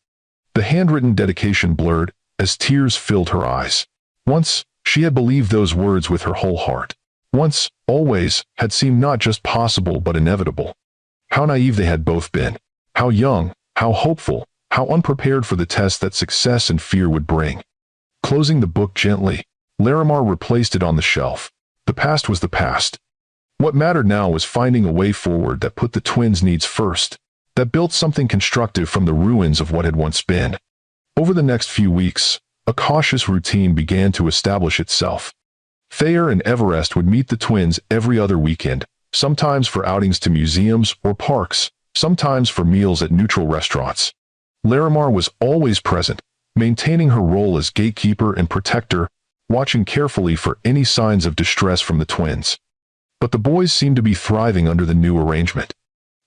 Speaker 1: The handwritten dedication blurred, as tears filled her eyes. Once, she had believed those words with her whole heart. Once, always, had seemed not just possible but inevitable. How naive they had both been. How young, how hopeful, how unprepared for the test that success and fear would bring. Closing the book gently, Larimar replaced it on the shelf. The past was the past. What mattered now was finding a way forward that put the twins' needs first, that built something constructive from the ruins of what had once been. Over the next few weeks, a cautious routine began to establish itself. Thayer and Everest would meet the twins every other weekend, sometimes for outings to museums or parks, sometimes for meals at neutral restaurants. Larimar was always present, maintaining her role as gatekeeper and protector, watching carefully for any signs of distress from the twins. But the boys seemed to be thriving under the new arrangement.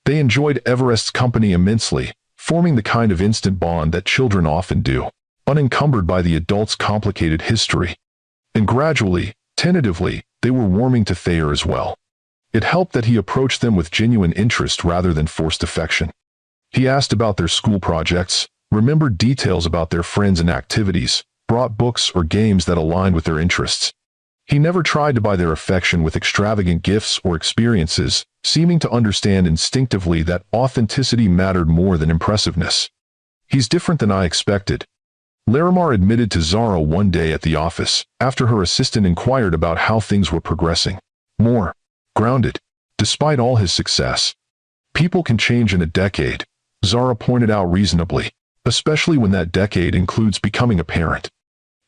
Speaker 1: They enjoyed Everest's company immensely, forming the kind of instant bond that children often do, unencumbered by the adult's complicated history. And gradually, tentatively, they were warming to Thayer as well. It helped that he approached them with genuine interest rather than forced affection. He asked about their school projects, remembered details about their friends and activities, brought books or games that aligned with their interests. He never tried to buy their affection with extravagant gifts or experiences, seeming to understand instinctively that authenticity mattered more than impressiveness. He's different than I expected, Larimar admitted to Zara one day at the office, after her assistant inquired about how things were progressing. More grounded, despite all his success. People can change in a decade, Zara pointed out reasonably, especially when that decade includes becoming a parent.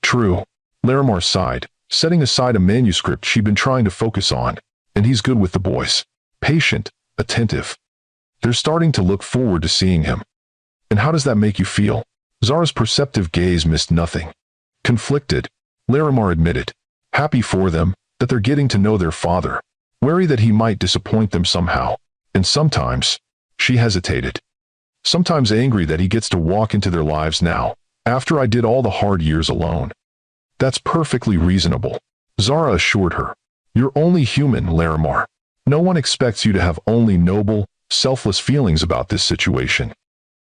Speaker 1: True. Larimar sighed, setting aside a manuscript she'd been trying to focus on. And he's good with the boys. Patient, attentive. They're starting to look forward to seeing him. And how does that make you feel? Zara's perceptive gaze missed nothing. Conflicted, Larimar admitted. Happy for them, that they're getting to know their father. Wary that he might disappoint them somehow. And sometimes, she hesitated. Sometimes angry that he gets to walk into their lives now, after I did all the hard years alone. That's perfectly reasonable, Zara assured her. You're only human, Larimar. No one expects you to have only noble, selfless feelings about this situation.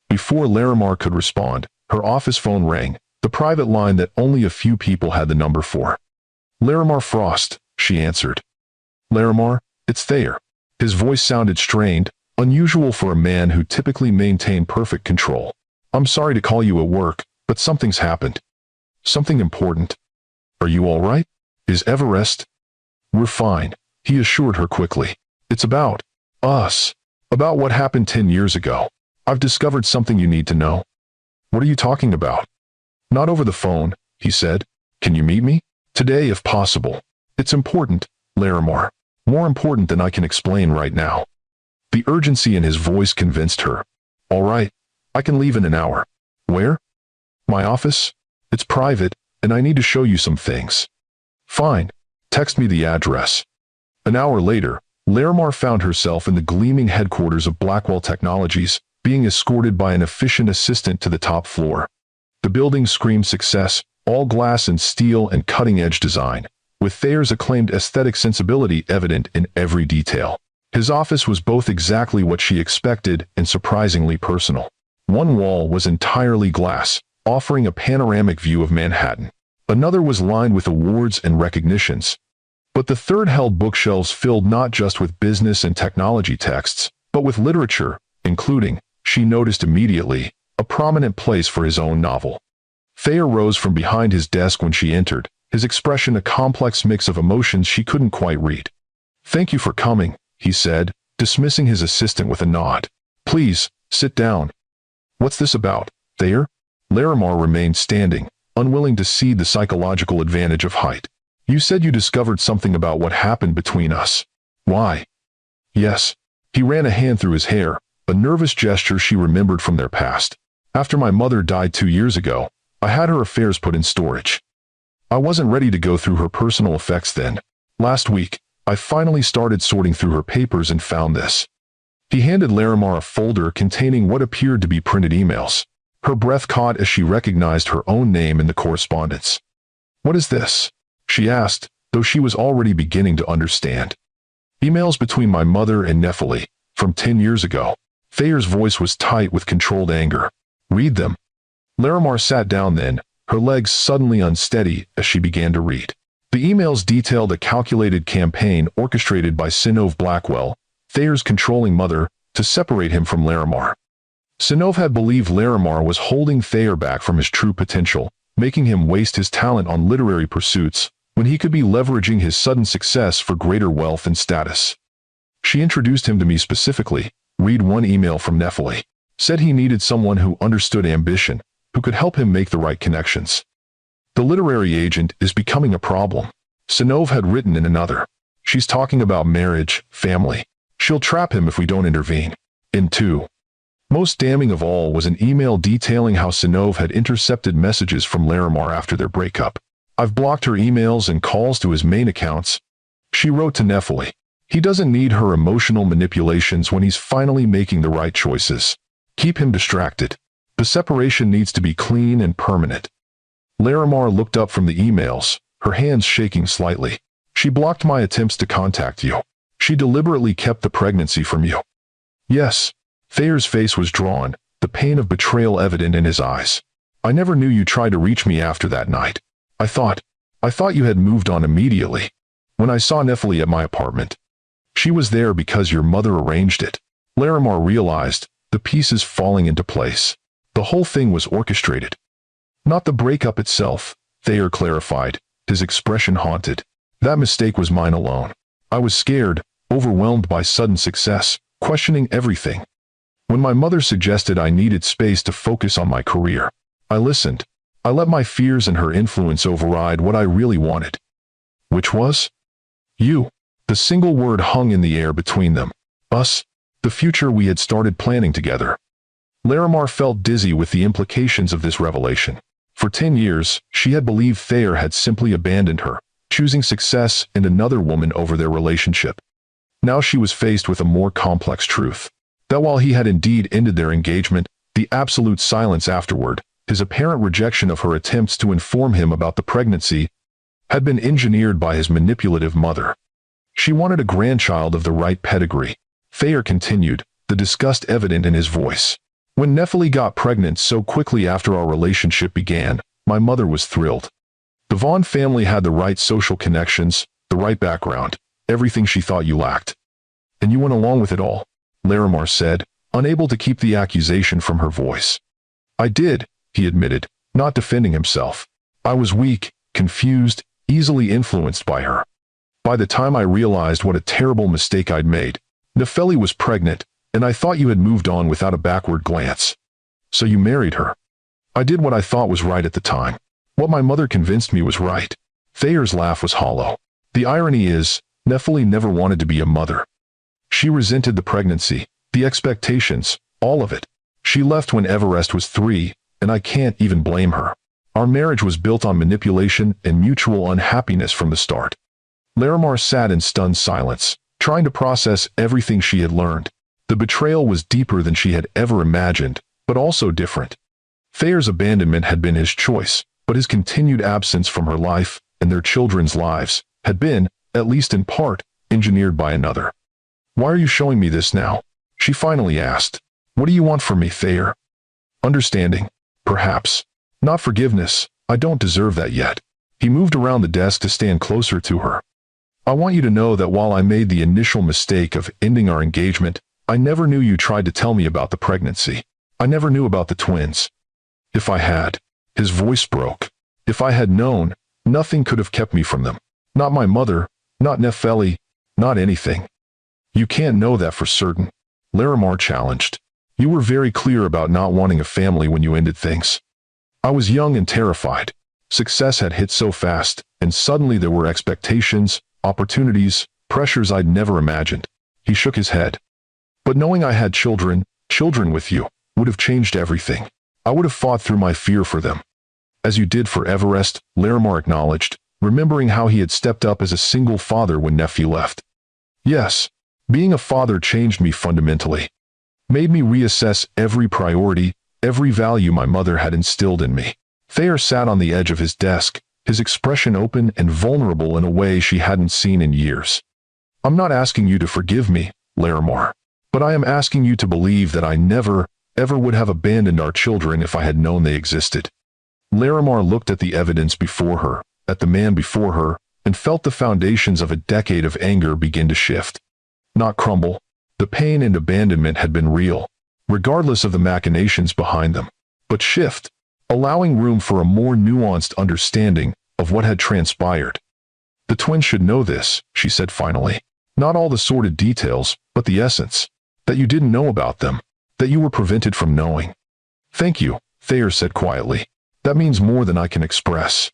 Speaker 1: Before Larimar could respond, her office phone rang, the private line that only a few people had the number for. Larimar Frost, she answered. Larimar, it's Thayer. His voice sounded strained, unusual for a man who typically maintained perfect control. I'm sorry to call you at work, but something's happened. Something important. Are you all right? Is Everest? We're fine, he assured her quickly. It's about us. About what happened 10 years ago. I've discovered something you need to know. What are you talking about? Not over the phone, he said. Can you meet me? Today if possible. It's important, Larimar. More important than I can explain right now. The urgency in his voice convinced her. All right, I can leave in an hour. Where? My office? It's private, and I need to show you some things. Fine. Text me the address. An hour later, Larimar found herself in the gleaming headquarters of Blackwell Technologies, being escorted by an efficient assistant to the top floor. The building screamed success, all glass and steel and cutting-edge design, with Thayer's acclaimed aesthetic sensibility evident in every detail. His office was both exactly what she expected and surprisingly personal. One wall was entirely glass, offering a panoramic view of Manhattan. Another was lined with awards and recognitions. But the third held bookshelves filled not just with business and technology texts, but with literature, including, she noticed immediately, a prominent place for his own novel. Thayer rose from behind his desk when she entered, his expression a complex mix of emotions she couldn't quite read. Thank you for coming, he said, dismissing his assistant with a nod. Please, sit down. What's this about, Thayer? Larimar remained standing, unwilling to cede the psychological advantage of height. You said you discovered something about what happened between us. Why? Yes. He ran a hand through his hair, a nervous gesture she remembered from their past. After my mother died 2 years ago, I had her affairs put in storage. I wasn't ready to go through her personal effects then. Last week, I finally started sorting through her papers and found this. He handed Larimar a folder containing what appeared to be printed emails. Her breath caught as she recognized her own name in the correspondence. What is this? She asked, though she was already beginning to understand. Emails between my mother and Nephili, from 10 years ago. Thayer's voice was tight with controlled anger. Read them. Larimar sat down then, her legs suddenly unsteady as she began to read. The emails detailed a calculated campaign orchestrated by Sinov Blackwell, Thayer's controlling mother, to separate him from Larimar. Sinov had believed Larimar was holding Thayer back from his true potential, making him waste his talent on literary pursuits, when he could be leveraging his sudden success for greater wealth and status. She introduced him to me specifically, read one email from Nephili. Said he needed someone who understood ambition, who could help him make the right connections. The literary agent is becoming a problem. Sinov had written in another. She's talking about marriage, family. She'll trap him if we don't intervene. In 2. Most damning of all was an email detailing how Sinov had intercepted messages from Larimar after their breakup. I've blocked her emails and calls to his main accounts. She wrote to Nephili. He doesn't need her emotional manipulations when he's finally making the right choices. Keep him distracted. The separation needs to be clean and permanent. Larimar looked up from the emails, her hands shaking slightly. She blocked my attempts to contact you. She deliberately kept the pregnancy from you. Yes. Thayer's face was drawn, the pain of betrayal evident in his eyes. I never knew you tried to reach me after that night. I thought you had moved on immediately. When I saw Nephili at my apartment. She was there because your mother arranged it. Larimar realized, the pieces falling into place. The whole thing was orchestrated. Not the breakup itself, Thayer clarified, his expression haunted. That mistake was mine alone. I was scared, overwhelmed by sudden success, questioning everything. When my mother suggested I needed space to focus on my career, I listened. I let my fears and her influence override what I really wanted. Which was? You. The single word hung in the air between them. Us. The future we had started planning together. Larimar felt dizzy with the implications of this revelation. For 10 years, she had believed Thayer had simply abandoned her, choosing success and another woman over their relationship. Now she was faced with a more complex truth. That while he had indeed ended their engagement, the absolute silence afterward, his apparent rejection of her attempts to inform him about the pregnancy, had been engineered by his manipulative mother. She wanted a grandchild of the right pedigree. Thayer continued, the disgust evident in his voice. When Nephili got pregnant so quickly after our relationship began, my mother was thrilled. The Vaughn family had the right social connections, the right background, everything she thought you lacked. And you went along with it all, Larimar said, unable to keep the accusation from her voice. I did, he admitted, not defending himself. I was weak, confused, easily influenced by her. By the time I realized what a terrible mistake I'd made, Nephili was pregnant, and I thought you had moved on without a backward glance. So you married her. I did what I thought was right at the time. What my mother convinced me was right. Thayer's laugh was hollow. The irony is, Nephili never wanted to be a mother. She resented the pregnancy, the expectations, all of it. She left when Everest was 3, and I can't even blame her. Our marriage was built on manipulation and mutual unhappiness from the start. Larimar sat in stunned silence, trying to process everything she had learned. The betrayal was deeper than she had ever imagined, but also different. Thayer's abandonment had been his choice, but his continued absence from her life and their children's lives had been, at least in part, engineered by another. Why are you showing me this now? She finally asked. What do you want from me, Thayer? Understanding, perhaps. Not forgiveness. I don't deserve that yet. He moved around the desk to stand closer to her. I want you to know that while I made the initial mistake of ending our engagement, I never knew you tried to tell me about the pregnancy. I never knew about the twins. If I had, his voice broke. If I had known, nothing could have kept me from them. Not my mother, not Nephili, not anything. You can't know that for certain, Larimar challenged. You were very clear about not wanting a family when you ended things. I was young and terrified. Success had hit so fast, and suddenly there were expectations, opportunities, pressures I'd never imagined. He shook his head. But knowing I had children with you, would have changed everything. I would have fought through my fear for them. As you did for Everest, Larimar acknowledged, remembering how he had stepped up as a single father when Nephili left. Yes, being a father changed me fundamentally. Made me reassess every priority, every value my mother had instilled in me. Thayer sat on the edge of his desk, his expression open and vulnerable in a way she hadn't seen in years. I'm not asking you to forgive me, Larimar, but I am asking you to believe that I never, ever would have abandoned our children if I had known they existed. Larimar looked at the evidence before her, at the man before her, and felt the foundations of a decade of anger begin to shift. Not crumble. The pain and abandonment had been real, regardless of the machinations behind them, but shift, allowing room for a more nuanced understanding of what had transpired. The twins should know this, she said finally. Not all the sordid details, but the essence. That you didn't know about them, that you were prevented from knowing. Thank you, Thayer said quietly. That means more than I can express.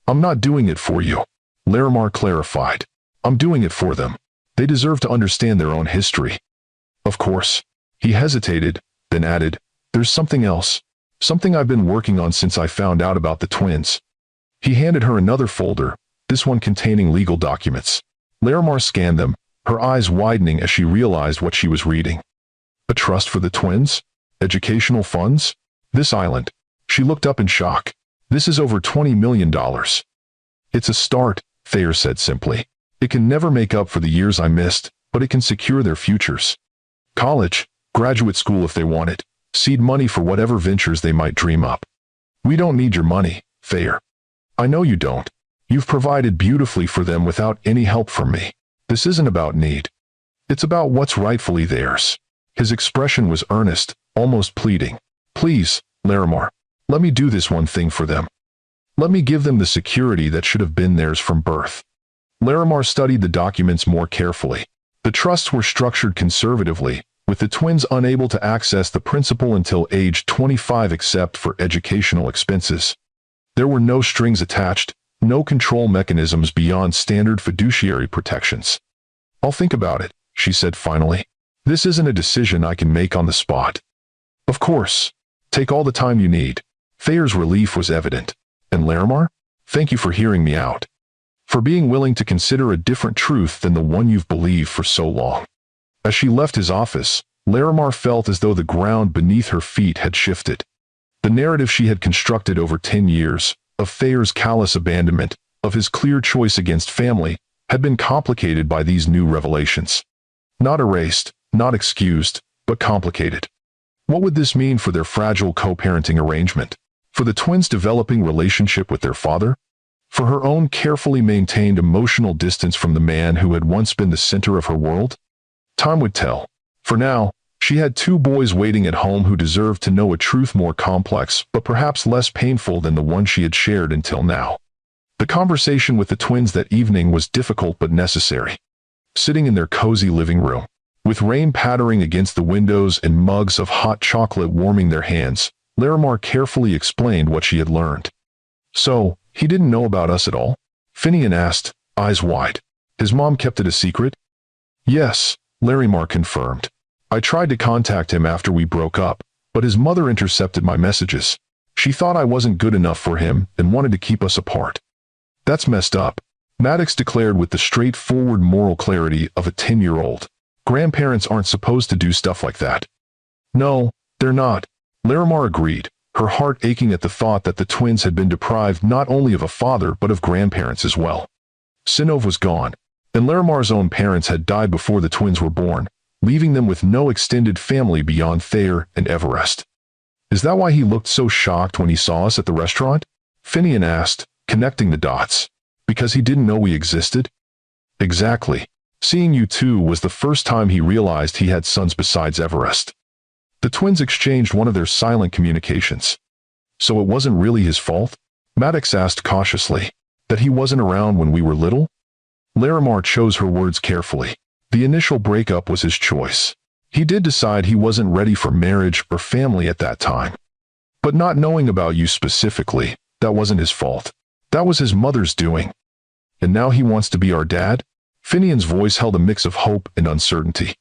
Speaker 1: I'm not doing it for you, Larimar clarified. I'm doing it for them. They deserve to understand their own history. Of course. He hesitated, then added, there's something else. Something I've been working on since I found out about the twins. He handed her another folder, this one containing legal documents. Larimar scanned them, her eyes widening as she realized what she was reading. A trust for the twins? Educational funds? This island. She looked up in shock. This is over $20 million. It's a start, Thayer said simply. It can never make up for the years I missed, but it can secure their futures. College, graduate school if they want it, seed money for whatever ventures they might dream up. We don't need your money, Thayer. I know you don't. You've provided beautifully for them without any help from me. This isn't about need. It's about what's rightfully theirs. His expression was earnest, almost pleading. Please, Larimar, let me do this one thing for them. Let me give them the security that should have been theirs from birth. Larimar studied the documents more carefully. The trusts were structured conservatively, with the twins unable to access the principal until age 25 except for educational expenses. There were no strings attached, no control mechanisms beyond standard fiduciary protections. "I'll think about it," she said finally. "This isn't a decision I can make on the spot." "Of course. Take all the time you need." Thayer's relief was evident. "And Larimar, thank you for hearing me out. For being willing to consider a different truth than the one you've believed for so long." As she left his office, Larimar felt as though the ground beneath her feet had shifted. The narrative she had constructed over 10 years, of Thayer's callous abandonment, of his clear choice against family, had been complicated by these new revelations. Not erased, not excused, but complicated. What would this mean for their fragile co-parenting arrangement? For the twins' developing relationship with their father? For her own carefully maintained emotional distance from the man who had once been the center of her world? Time would tell. For now, she had 2 boys waiting at home who deserved to know a truth more complex but perhaps less painful than the one she had shared until now. The conversation with the twins that evening was difficult but necessary. Sitting in their cozy living room, with rain pattering against the windows and mugs of hot chocolate warming their hands, Larimar carefully explained what she had learned. "So, he didn't know about us at all?" Finian asked, eyes wide. "His mom kept it a secret?" "Yes," Larimar confirmed. "I tried to contact him after we broke up, but his mother intercepted my messages. She thought I wasn't good enough for him and wanted to keep us apart." "That's messed up," Maddox declared with the straightforward moral clarity of a 10-year-old. "Grandparents aren't supposed to do stuff like that." "No, they're not," Larimar agreed, her heart aching at the thought that the twins had been deprived not only of a father but of grandparents as well. Sinov was gone, and Larimar's own parents had died before the twins were born, leaving them with no extended family beyond Thayer and Everest. "Is that why he looked so shocked when he saw us at the restaurant?" Finian asked, connecting the dots. "Because he didn't know we existed?" "Exactly. Seeing you two was the first time he realized he had sons besides Everest." The twins exchanged one of their silent communications. "So it wasn't really his fault?" Maddox asked cautiously. "That he wasn't around when we were little?" Larimar chose her words carefully. The initial breakup was his choice. He did decide he wasn't ready for marriage or family at that time. But not knowing about you specifically, that wasn't his fault. That was his mother's doing. "And now he wants to be our dad?" Finian's voice held a mix of hope and uncertainty.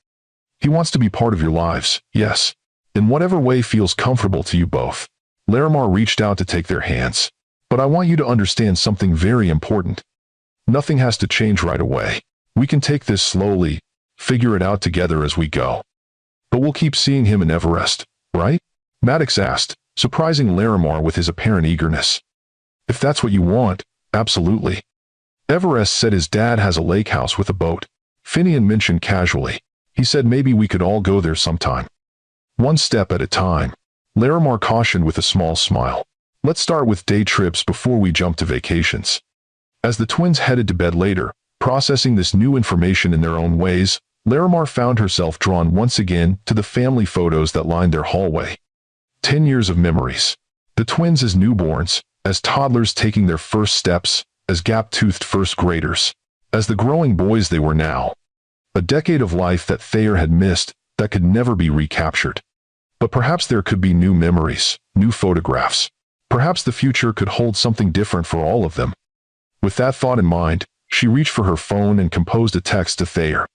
Speaker 1: "He wants to be part of your lives, yes. In whatever way feels comfortable to you both." Larimar reached out to take their hands. "But I want you to understand something very important. Nothing has to change right away. We can take this slowly, figure it out together as we go." "But we'll keep seeing him in Everest, right?" Maddox asked, surprising Larimar with his apparent eagerness. "If that's what you want, absolutely." "Everest said his dad has a lake house with a boat," Finian mentioned casually. "He said maybe we could all go there sometime." "One step at a time," Larimar cautioned with a small smile. "Let's start with day trips before we jump to vacations." As the twins headed to bed later, processing this new information in their own ways, Larimar found herself drawn once again to the family photos that lined their hallway. 10 years of memories. The twins as newborns, as toddlers taking their first steps, as gap-toothed first graders, as the growing boys they were now. A decade of life that Thayer had missed, that could never be recaptured. But perhaps there could be new memories, new photographs. Perhaps the future could hold something different for all of them. With that thought in mind, she reached for her phone and composed a text to Thayer.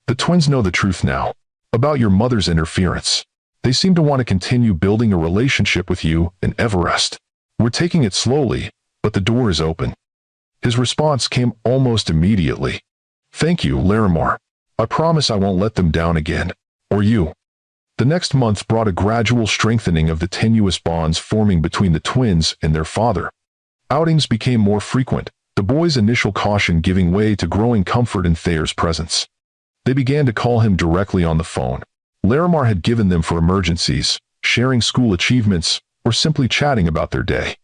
Speaker 1: "The twins know the truth now. About your mother's interference. They seem to want to continue building a relationship with you and Everest. We're taking it slowly, but the door is open." His response came almost immediately. "Thank you, Larimar. I promise I won't let them down again. Or you." The next month brought a gradual strengthening of the tenuous bonds forming between the twins and their father. Outings became more frequent, the boys' initial caution giving way to growing comfort in Thayer's presence. They began to call him directly on the phone. Larimar had given them for emergencies, sharing school achievements, or simply chatting about their day.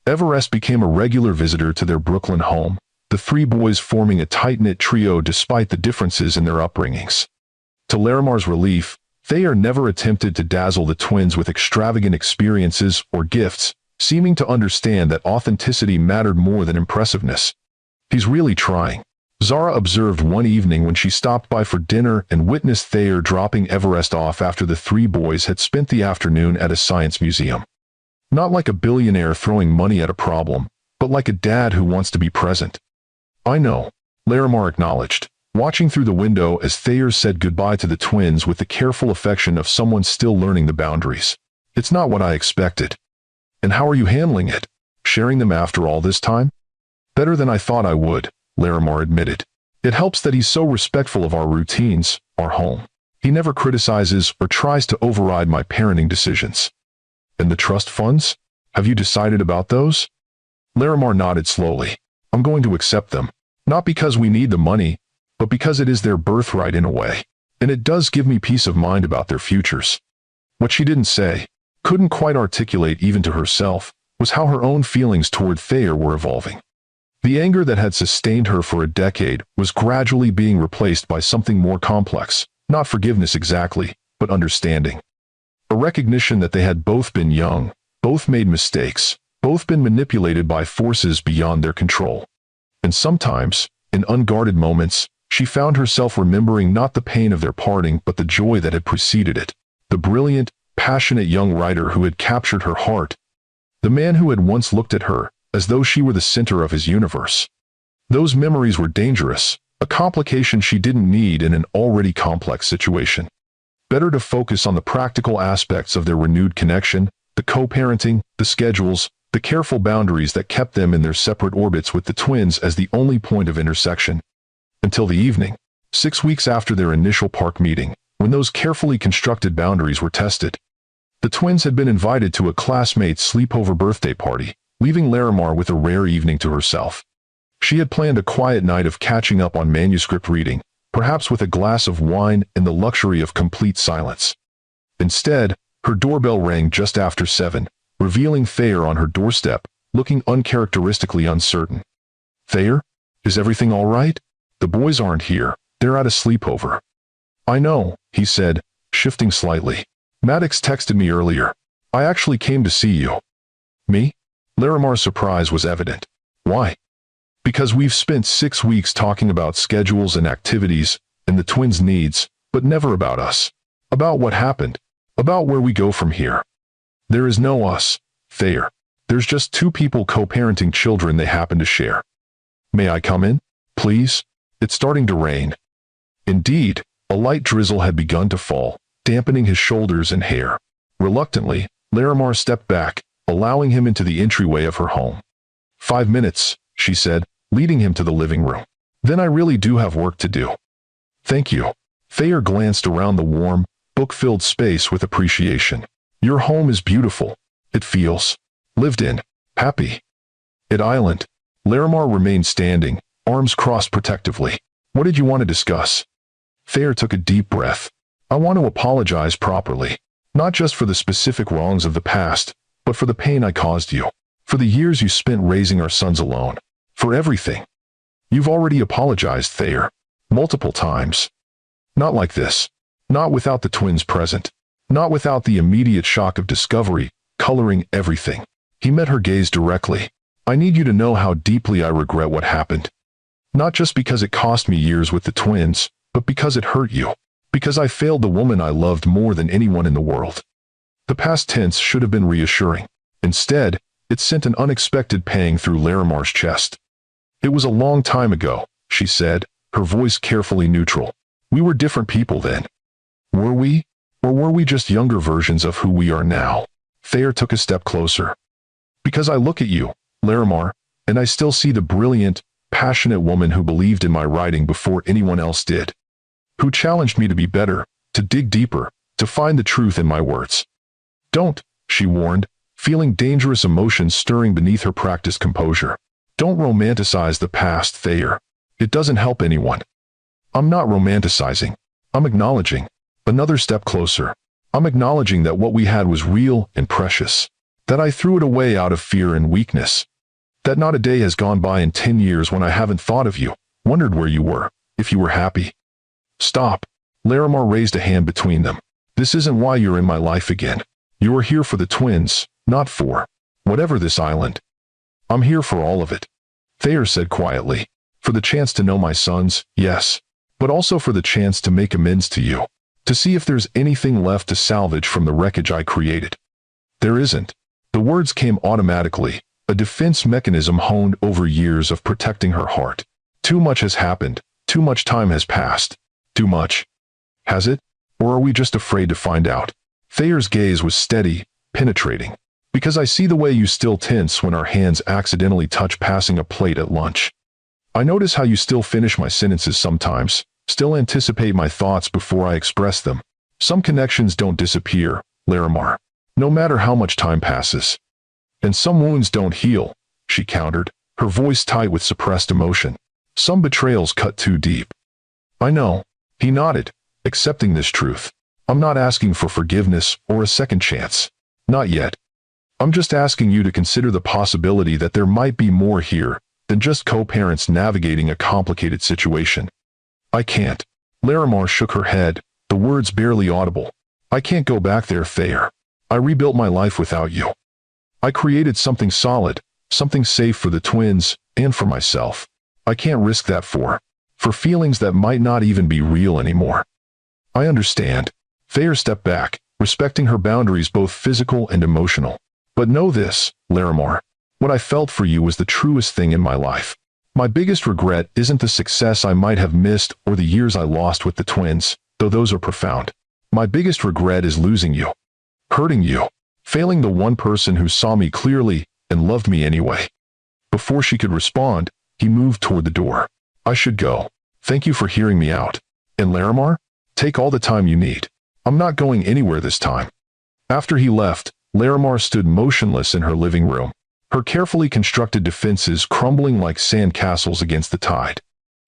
Speaker 1: Everest became a regular visitor to their Brooklyn home, the 3 boys forming a tight-knit trio despite the differences in their upbringings. To Larimar's relief, Thayer never attempted to dazzle the twins with extravagant experiences or gifts, seeming to understand that authenticity mattered more than impressiveness. "He's really trying," Zara observed one evening when she stopped by for dinner and witnessed Thayer dropping Everest off after the 3 boys had spent the afternoon at a science museum. Not like a billionaire throwing money at a problem, but like a dad who wants to be present. I know, Larimar acknowledged, watching through the window as Thayer said goodbye to the twins with the careful affection of someone still learning the boundaries. It's not what I expected. And how are you handling it? Sharing them after all this time? Better than I thought I would, Larimar admitted. It helps that he's so respectful of our routines, our home. He never criticizes or tries to override my parenting decisions. And the trust funds? Have you decided about those? Larimar nodded slowly. I'm going to accept them. Not because we need the money, but because it is their birthright in a way. And it does give me peace of mind about their futures. What she didn't say, couldn't quite articulate even to herself, was how her own feelings toward Thayer were evolving. The anger that had sustained her for a decade was gradually being replaced by something more complex, not forgiveness exactly, but understanding. A recognition that they had both been young, both made mistakes, both been manipulated by forces beyond their control. And sometimes, in unguarded moments, she found herself remembering not the pain of their parting but the joy that had preceded it. The brilliant, passionate young writer who had captured her heart. The man who had once looked at her as though she were the center of his universe. Those memories were dangerous, a complication she didn't need in an already complex situation. Better to focus on the practical aspects of their renewed connection, the co-parenting, the schedules, the careful boundaries that kept them in their separate orbits with the twins as the only point of intersection. Until the evening, 6 weeks after their initial park meeting, when those carefully constructed boundaries were tested. The twins had been invited to a classmate's sleepover birthday party, leaving Larimar with a rare evening to herself. She had planned a quiet night of catching up on manuscript reading, perhaps with a glass of wine and the luxury of complete silence. Instead, her doorbell rang just after 7, revealing Thayer on her doorstep, looking uncharacteristically uncertain. Thayer? Is everything all right? The boys aren't here, they're at a sleepover. I know, he said, shifting slightly. Maddox texted me earlier. I actually came to see you. Me? Larimar's surprise was evident. Why? Because we've spent 6 weeks talking about schedules and activities, and the twins' needs, but never about us. About what happened. About where we go from here. There is no us, Thayer. There's just 2 people co-parenting children they happen to share. May I come in, please? It's starting to rain. Indeed, a light drizzle had begun to fall, dampening his shoulders and hair. Reluctantly, Larimar stepped back, allowing him into the entryway of her home. 5 minutes, she said, leading him to the living room. Then I really do have work to do. Thank you. Thayer glanced around the warm, book-filled space with appreciation. Your home is beautiful. It feels lived in, happy. At Island, Larimar remained standing, arms crossed protectively. What did you want to discuss? Thayer took a deep breath. I want to apologize properly, not just for the specific wrongs of the past, but for the pain I caused you, for the years you spent raising our sons alone, for everything. You've already apologized, Thayer, multiple times. Not like this. Not without the twins present. Not without the immediate shock of discovery, coloring everything. He met her gaze directly. I need you to know how deeply I regret what happened. Not just because it cost me years with the twins, but because it hurt you. Because I failed the woman I loved more than anyone in the world. The past tense should have been reassuring. Instead, it sent an unexpected pang through Larimar's chest. It was a long time ago, she said, her voice carefully neutral. We were different people then. Were we? Or were we just younger versions of who we are now? Thayer took a step closer. Because I look at you, Larimar, and I still see the brilliant, passionate woman who believed in my writing before anyone else did. Who challenged me to be better, to dig deeper, to find the truth in my words. Don't, she warned, feeling dangerous emotions stirring beneath her practiced composure. Don't romanticize the past, Thayer. It doesn't help anyone. I'm not romanticizing. I'm acknowledging. Another step closer. I'm acknowledging that what we had was real and precious. That I threw it away out of fear and weakness. That not a day has gone by in 10 years when I haven't thought of you, wondered where you were, if you were happy. Stop. Larimar raised a hand between them. This isn't why you're in my life again. You are here for the twins, not for whatever this island. I'm here for all of it. Thayer said quietly. For the chance to know my sons, yes. But also for the chance to make amends to you. To see if there's anything left to salvage from the wreckage I created. There isn't. The words came automatically, a defense mechanism honed over years of protecting her heart. Too much has happened. Too much time has passed. Too much. Has it? Or are we just afraid to find out? Thayer's gaze was steady, penetrating. Because I see the way you still tense when our hands accidentally touch passing a plate at lunch. I notice how you still finish my sentences sometimes, still anticipate my thoughts before I express them. Some connections don't disappear, Larimar, no matter how much time passes. And some wounds don't heal, she countered, her voice tight with suppressed emotion. Some betrayals cut too deep. I know, he nodded, accepting this truth. I'm not asking for forgiveness or a second chance. Not yet. I'm just asking you to consider the possibility that there might be more here than just co-parents navigating a complicated situation. I can't. Larimar shook her head, the words barely audible. I can't go back there, Thayer. I rebuilt my life without you. I created something solid, something safe for the twins and for myself. I can't risk that for feelings that might not even be real anymore. I understand. Thayer stepped back, respecting her boundaries both physical and emotional. But know this, Larimar. What I felt for you was the truest thing in my life. My biggest regret isn't the success I might have missed or the years I lost with the twins, though those are profound. My biggest regret is losing you. Hurting you. Failing the one person who saw me clearly and loved me anyway. Before she could respond, he moved toward the door. I should go. Thank you for hearing me out. And Larimar, take all the time you need. I'm not going anywhere this time. After he left, Larimar stood motionless in her living room, her carefully constructed defenses crumbling like sand castles against the tide.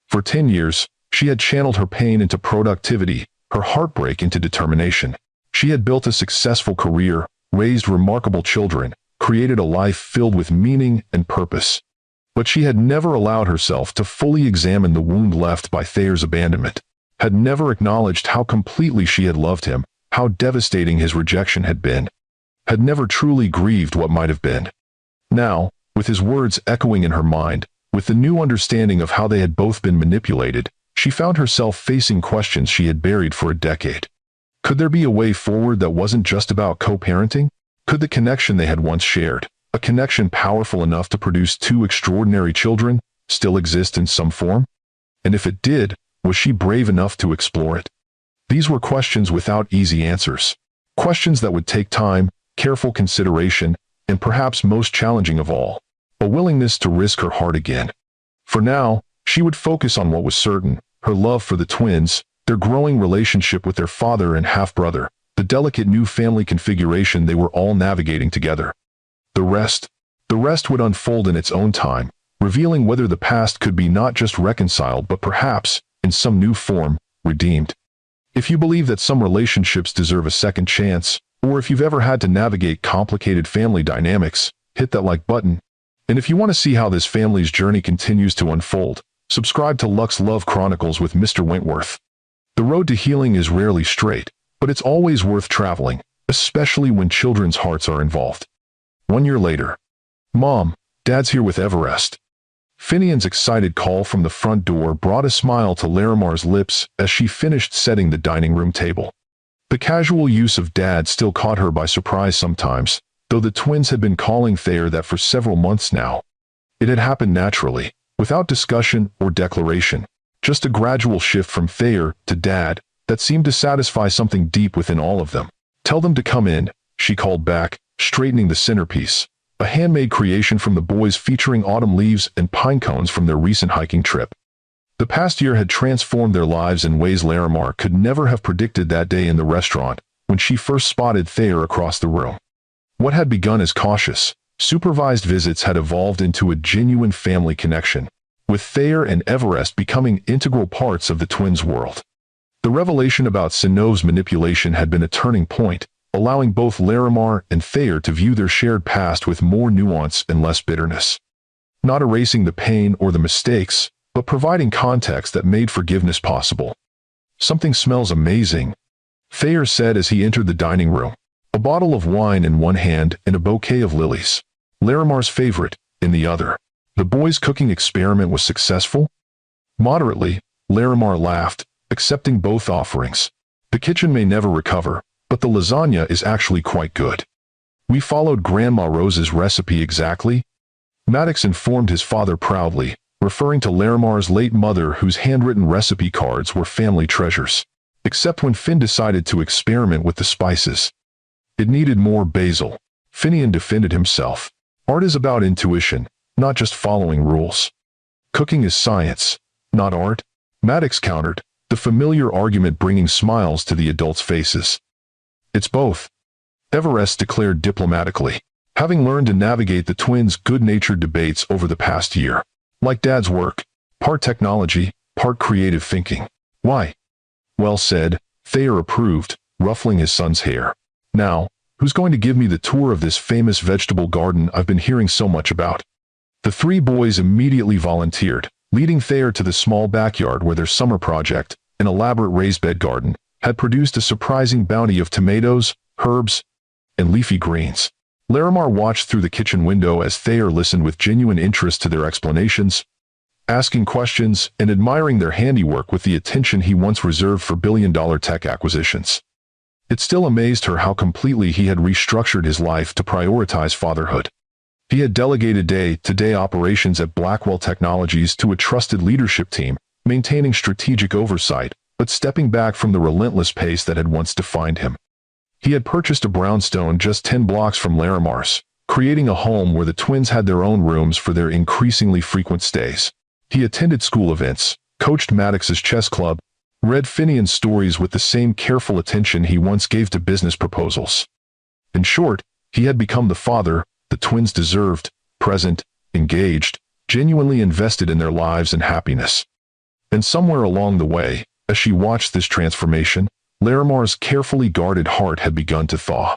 Speaker 1: For 10 years, she had channeled her pain into productivity, her heartbreak into determination. She had built a successful career, raised remarkable children, created a life filled with meaning and purpose. But she had never allowed herself to fully examine the wound left by Thayer's abandonment, had never acknowledged how completely she had loved him, how devastating his rejection had been, had never truly grieved what might have been. Now, with his words echoing in her mind, with the new understanding of how they had both been manipulated, she found herself facing questions she had buried for a decade. Could there be a way forward that wasn't just about co-parenting? Could the connection they had once shared, a connection powerful enough to produce two extraordinary children, still exist in some form? And if it did, was she brave enough to explore it? These were questions without easy answers. Questions that would take time, careful consideration, and perhaps most challenging of all, a willingness to risk her heart again. For now, she would focus on what was certain, her love for the twins, their growing relationship with their father and half-brother, the delicate new family configuration they were all navigating together. The rest would unfold in its own time, revealing whether the past could be not just reconciled but perhaps, in some new form, redeemed. If you believe that some relationships deserve a second chance, or if you've ever had to navigate complicated family dynamics, hit that like button. And if you want to see how this family's journey continues to unfold, subscribe to Lux Love Chronicles with Mr. Wentworth. The road to healing is rarely straight, but it's always worth traveling, especially when children's hearts are involved. 1 year later. Mom, Dad's here with Everest. Finian's excited call from the front door brought a smile to Larimar's lips as she finished setting the dining room table. The casual use of Dad still caught her by surprise sometimes, though the twins had been calling Thayer that for several months now. It had happened naturally, without discussion or declaration, just a gradual shift from Thayer to Dad that seemed to satisfy something deep within all of them. Tell them to come in, she called back, straightening the centerpiece, a handmade creation from the boys featuring autumn leaves and pine cones from their recent hiking trip. The past year had transformed their lives in ways Larimar could never have predicted that day in the restaurant when she first spotted Thayer across the room. What had begun as cautious, supervised visits had evolved into a genuine family connection, with Thayer and Everest becoming integral parts of the twins' world. The revelation about Sinov's manipulation had been a turning point, allowing both Larimar and Thayer to view their shared past with more nuance and less bitterness. Not erasing the pain or the mistakes, but providing context that made forgiveness possible. Something smells amazing, Thayer said as he entered the dining room, a bottle of wine in one hand and a bouquet of lilies, Larimar's favorite, in the other. The boys' cooking experiment was successful? Moderately, Larimar laughed, accepting both offerings. The kitchen may never recover, but the lasagna is actually quite good. We followed Grandma Rose's recipe exactly, Maddox informed his father proudly, referring to Larimar's late mother whose handwritten recipe cards were family treasures. Except when Finn decided to experiment with the spices. It needed more basil. Finian defended himself. Art is about intuition, not just following rules. Cooking is science, not art, Maddox countered, the familiar argument bringing smiles to the adults' faces. It's both, Everest declared diplomatically, having learned to navigate the twins' good-natured debates over the past year. Like Dad's work, part technology, part creative thinking. Why? Well said, Thayer approved, ruffling his son's hair. Now, who's going to give me the tour of this famous vegetable garden I've been hearing so much about? The three boys immediately volunteered, leading Thayer to the small backyard where their summer project, an elaborate raised bed garden, had produced a surprising bounty of tomatoes, herbs, and leafy greens. Larimar watched through the kitchen window as Thayer listened with genuine interest to their explanations, asking questions and admiring their handiwork with the attention he once reserved for billion-dollar tech acquisitions. It still amazed her how completely he had restructured his life to prioritize fatherhood. He had delegated day-to-day operations at Blackwell Technologies to a trusted leadership team, maintaining strategic oversight, but stepping back from the relentless pace that had once defined him. He had purchased a brownstone just 10 blocks from Larimar's, creating a home where the twins had their own rooms for their increasingly frequent stays. He attended school events, coached Maddox's chess club, read Finian's stories with the same careful attention he once gave to business proposals. In short, he had become the father the twins deserved, present, engaged, genuinely invested in their lives and happiness. And somewhere along the way, as she watched this transformation, Larimar's carefully guarded heart had begun to thaw.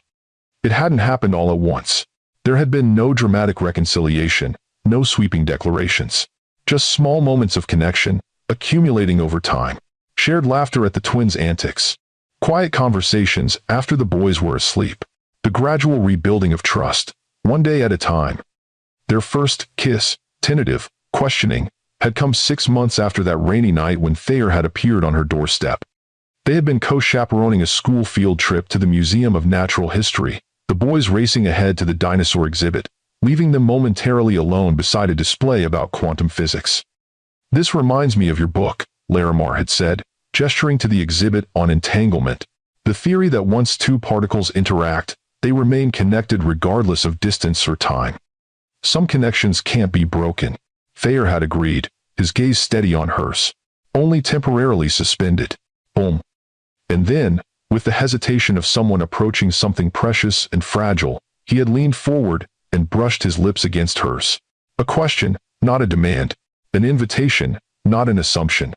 Speaker 1: It hadn't happened all at once. There had been no dramatic reconciliation, no sweeping declarations. Just small moments of connection, accumulating over time. Shared laughter at the twins' antics. Quiet conversations after the boys were asleep. The gradual rebuilding of trust, one day at a time. Their first kiss, tentative, questioning, had come 6 months after that rainy night when Thayer had appeared on her doorstep. They had been co-chaperoning a school field trip to the Museum of Natural History, the boys racing ahead to the dinosaur exhibit, leaving them momentarily alone beside a display about quantum physics. "This reminds me of your book," Larimar had said, gesturing to the exhibit on entanglement, the theory that once two particles interact, they remain connected regardless of distance or time. "Some connections can't be broken," Thayer had agreed, his gaze steady on hers. "Only temporarily suspended." Boom. And then, with the hesitation of someone approaching something precious and fragile, he had leaned forward and brushed his lips against hers. A question, not a demand. An invitation, not an assumption.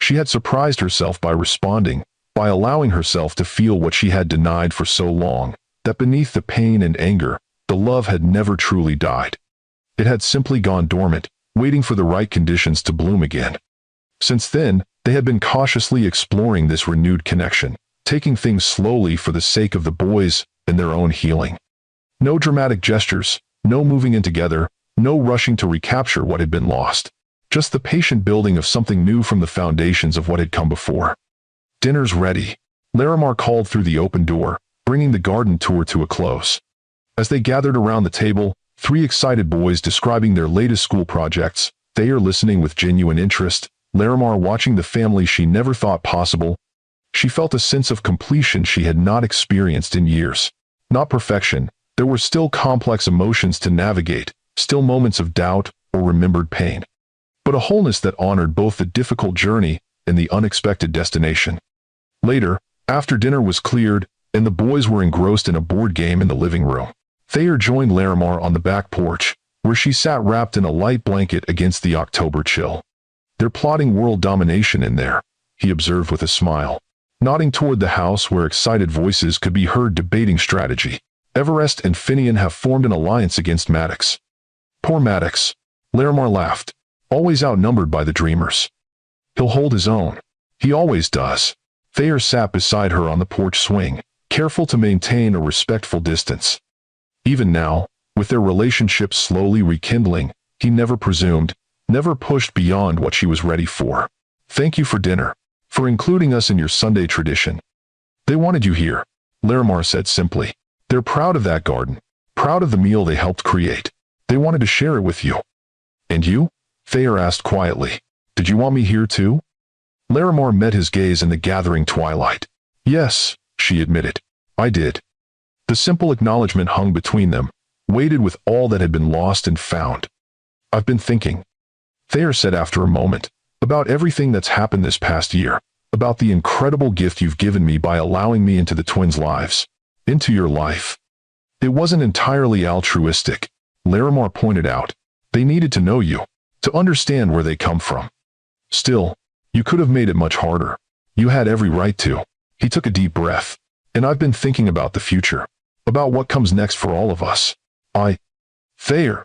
Speaker 1: She had surprised herself by responding, by allowing herself to feel what she had denied for so long, that beneath the pain and anger, the love had never truly died. It had simply gone dormant, waiting for the right conditions to bloom again. Since then, they had been cautiously exploring this renewed connection, taking things slowly for the sake of the boys and their own healing. No dramatic gestures, no moving in together, no rushing to recapture what had been lost. Just the patient building of something new from the foundations of what had come before. "Dinner's ready," Larimar called through the open door, bringing the garden tour to a close. As they gathered around the table, 3 excited boys describing their latest school projects, Thayer listening with genuine interest, Larimar watching the family she never thought possible. She felt a sense of completion she had not experienced in years. Not perfection, there were still complex emotions to navigate, still moments of doubt or remembered pain. But a wholeness that honored both the difficult journey and the unexpected destination. Later, after dinner was cleared, and the boys were engrossed in a board game in the living room, Thayer joined Larimar on the back porch, where she sat wrapped in a light blanket against the October chill. "They're plotting world domination in there," he observed with a smile, nodding toward the house where excited voices could be heard debating strategy. "Everest and Finian have formed an alliance against Maddox." "Poor Maddox," Larimar laughed, "always outnumbered by the dreamers. He'll hold his own. He always does." Thayer sat beside her on the porch swing, careful to maintain a respectful distance. Even now, with their relationship slowly rekindling, he never presumed, never pushed beyond what she was ready for. "Thank you for dinner, for including us in your Sunday tradition." "They wanted you here," Larimar said simply. "They're proud of that garden, proud of the meal they helped create. They wanted to share it with you. And you? Thayer asked quietly. Did you want me here too? Larimar met his gaze in the gathering twilight. Yes, she admitted. I did. The simple acknowledgement hung between them, weighted with all that had been lost and found. I've been thinking, Thayer said after a moment, about everything that's happened this past year, about the incredible gift you've given me by allowing me into the twins' lives, into your life. It wasn't entirely altruistic, Larimar pointed out. They needed to know you, to understand where they come from. Still, you could have made it much harder. You had every right to. He took a deep breath. And I've been thinking about the future, about what comes next for all of us. Thayer.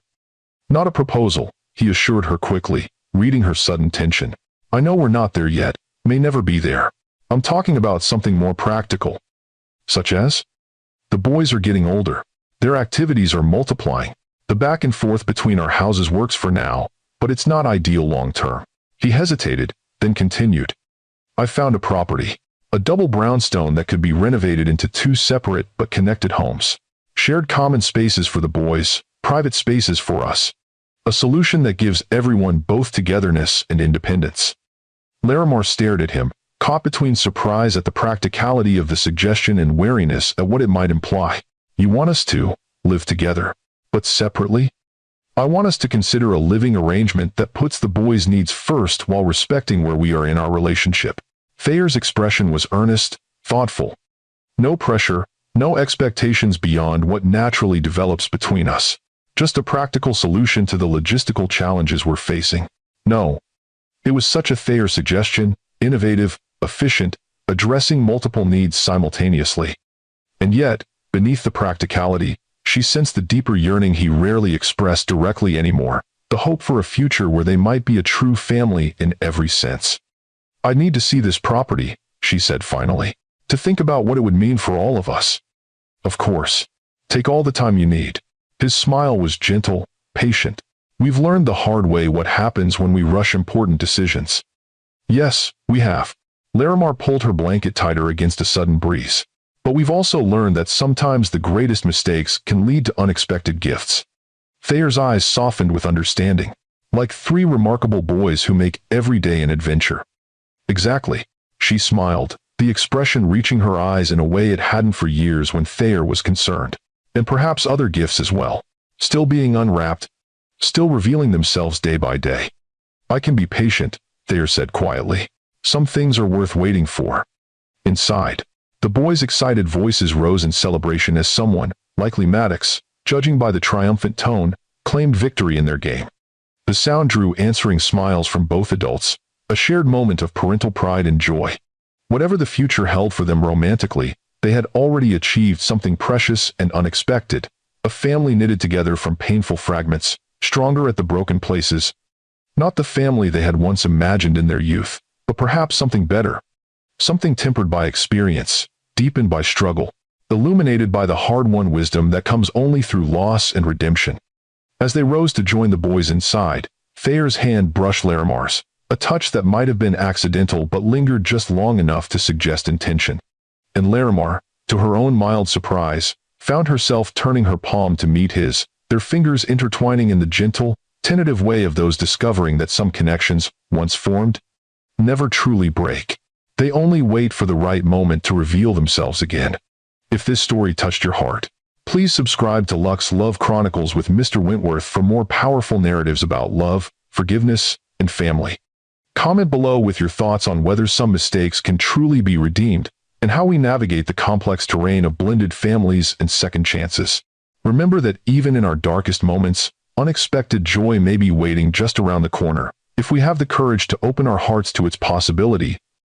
Speaker 1: Not a proposal, he assured her quickly, reading her sudden tension. I know we're not there yet, may never be there. I'm talking about something more practical. Such as? The boys are getting older. Their activities are multiplying. The back and forth between our houses works for now, but it's not ideal long term. He hesitated, then continued. I found a property. A double brownstone that could be renovated into 2 separate but connected homes. Shared common spaces for the boys, private spaces for us. A solution that gives everyone both togetherness and independence. Larimar stared at him, caught between surprise at the practicality of the suggestion and wariness at what it might imply. You want us to live together, but separately? I want us to consider a living arrangement that puts the boys' needs first while respecting where we are in our relationship. Thayer's expression was earnest, thoughtful. No pressure, no expectations beyond what naturally develops between us. Just a practical solution to the logistical challenges we're facing. No. It was such a Thayer suggestion, innovative, efficient, addressing multiple needs simultaneously. And yet, beneath the practicality, she sensed the deeper yearning he rarely expressed directly anymore, the hope for a future where they might be a true family in every sense. I need to see this property, she said finally, to think about what it would mean for all of us. Of course. Take all the time you need. His smile was gentle, patient. We've learned the hard way what happens when we rush important decisions. Yes, we have. Larimar pulled her blanket tighter against a sudden breeze. But we've also learned that sometimes the greatest mistakes can lead to unexpected gifts. Thayer's eyes softened with understanding, like 3 remarkable boys who make every day an adventure. Exactly. She smiled, the expression reaching her eyes in a way it hadn't for years when Thayer was concerned. And perhaps other gifts as well, still being unwrapped, still revealing themselves day by day. I can be patient, Thayer said quietly. Some things are worth waiting for. Inside, the boys' excited voices rose in celebration as someone, likely Maddox, judging by the triumphant tone, claimed victory in their game. The sound drew answering smiles from both adults, a shared moment of parental pride and joy. Whatever the future held for them romantically, they had already achieved something precious and unexpected, a family knitted together from painful fragments, stronger at the broken places. Not the family they had once imagined in their youth, but perhaps something better. Something tempered by experience, deepened by struggle, illuminated by the hard-won wisdom that comes only through loss and redemption. As they rose to join the boys inside, Thayer's hand brushed Larimar's, a touch that might have been accidental but lingered just long enough to suggest intention. And Larimar, to her own mild surprise, found herself turning her palm to meet his, their fingers intertwining in the gentle, tentative way of those discovering that some connections, once formed, never truly break. They only wait for the right moment to reveal themselves again. If this story touched your heart, please subscribe to Lux Love Chronicles with Mr. Wentworth for more powerful narratives about love, forgiveness, and family. Comment below with your thoughts on whether some mistakes can truly be redeemed, and how we navigate the complex terrain of blended families and second chances. Remember that even in our darkest moments, unexpected joy may be waiting just around the corner, if we have the courage to open our hearts to its possibility.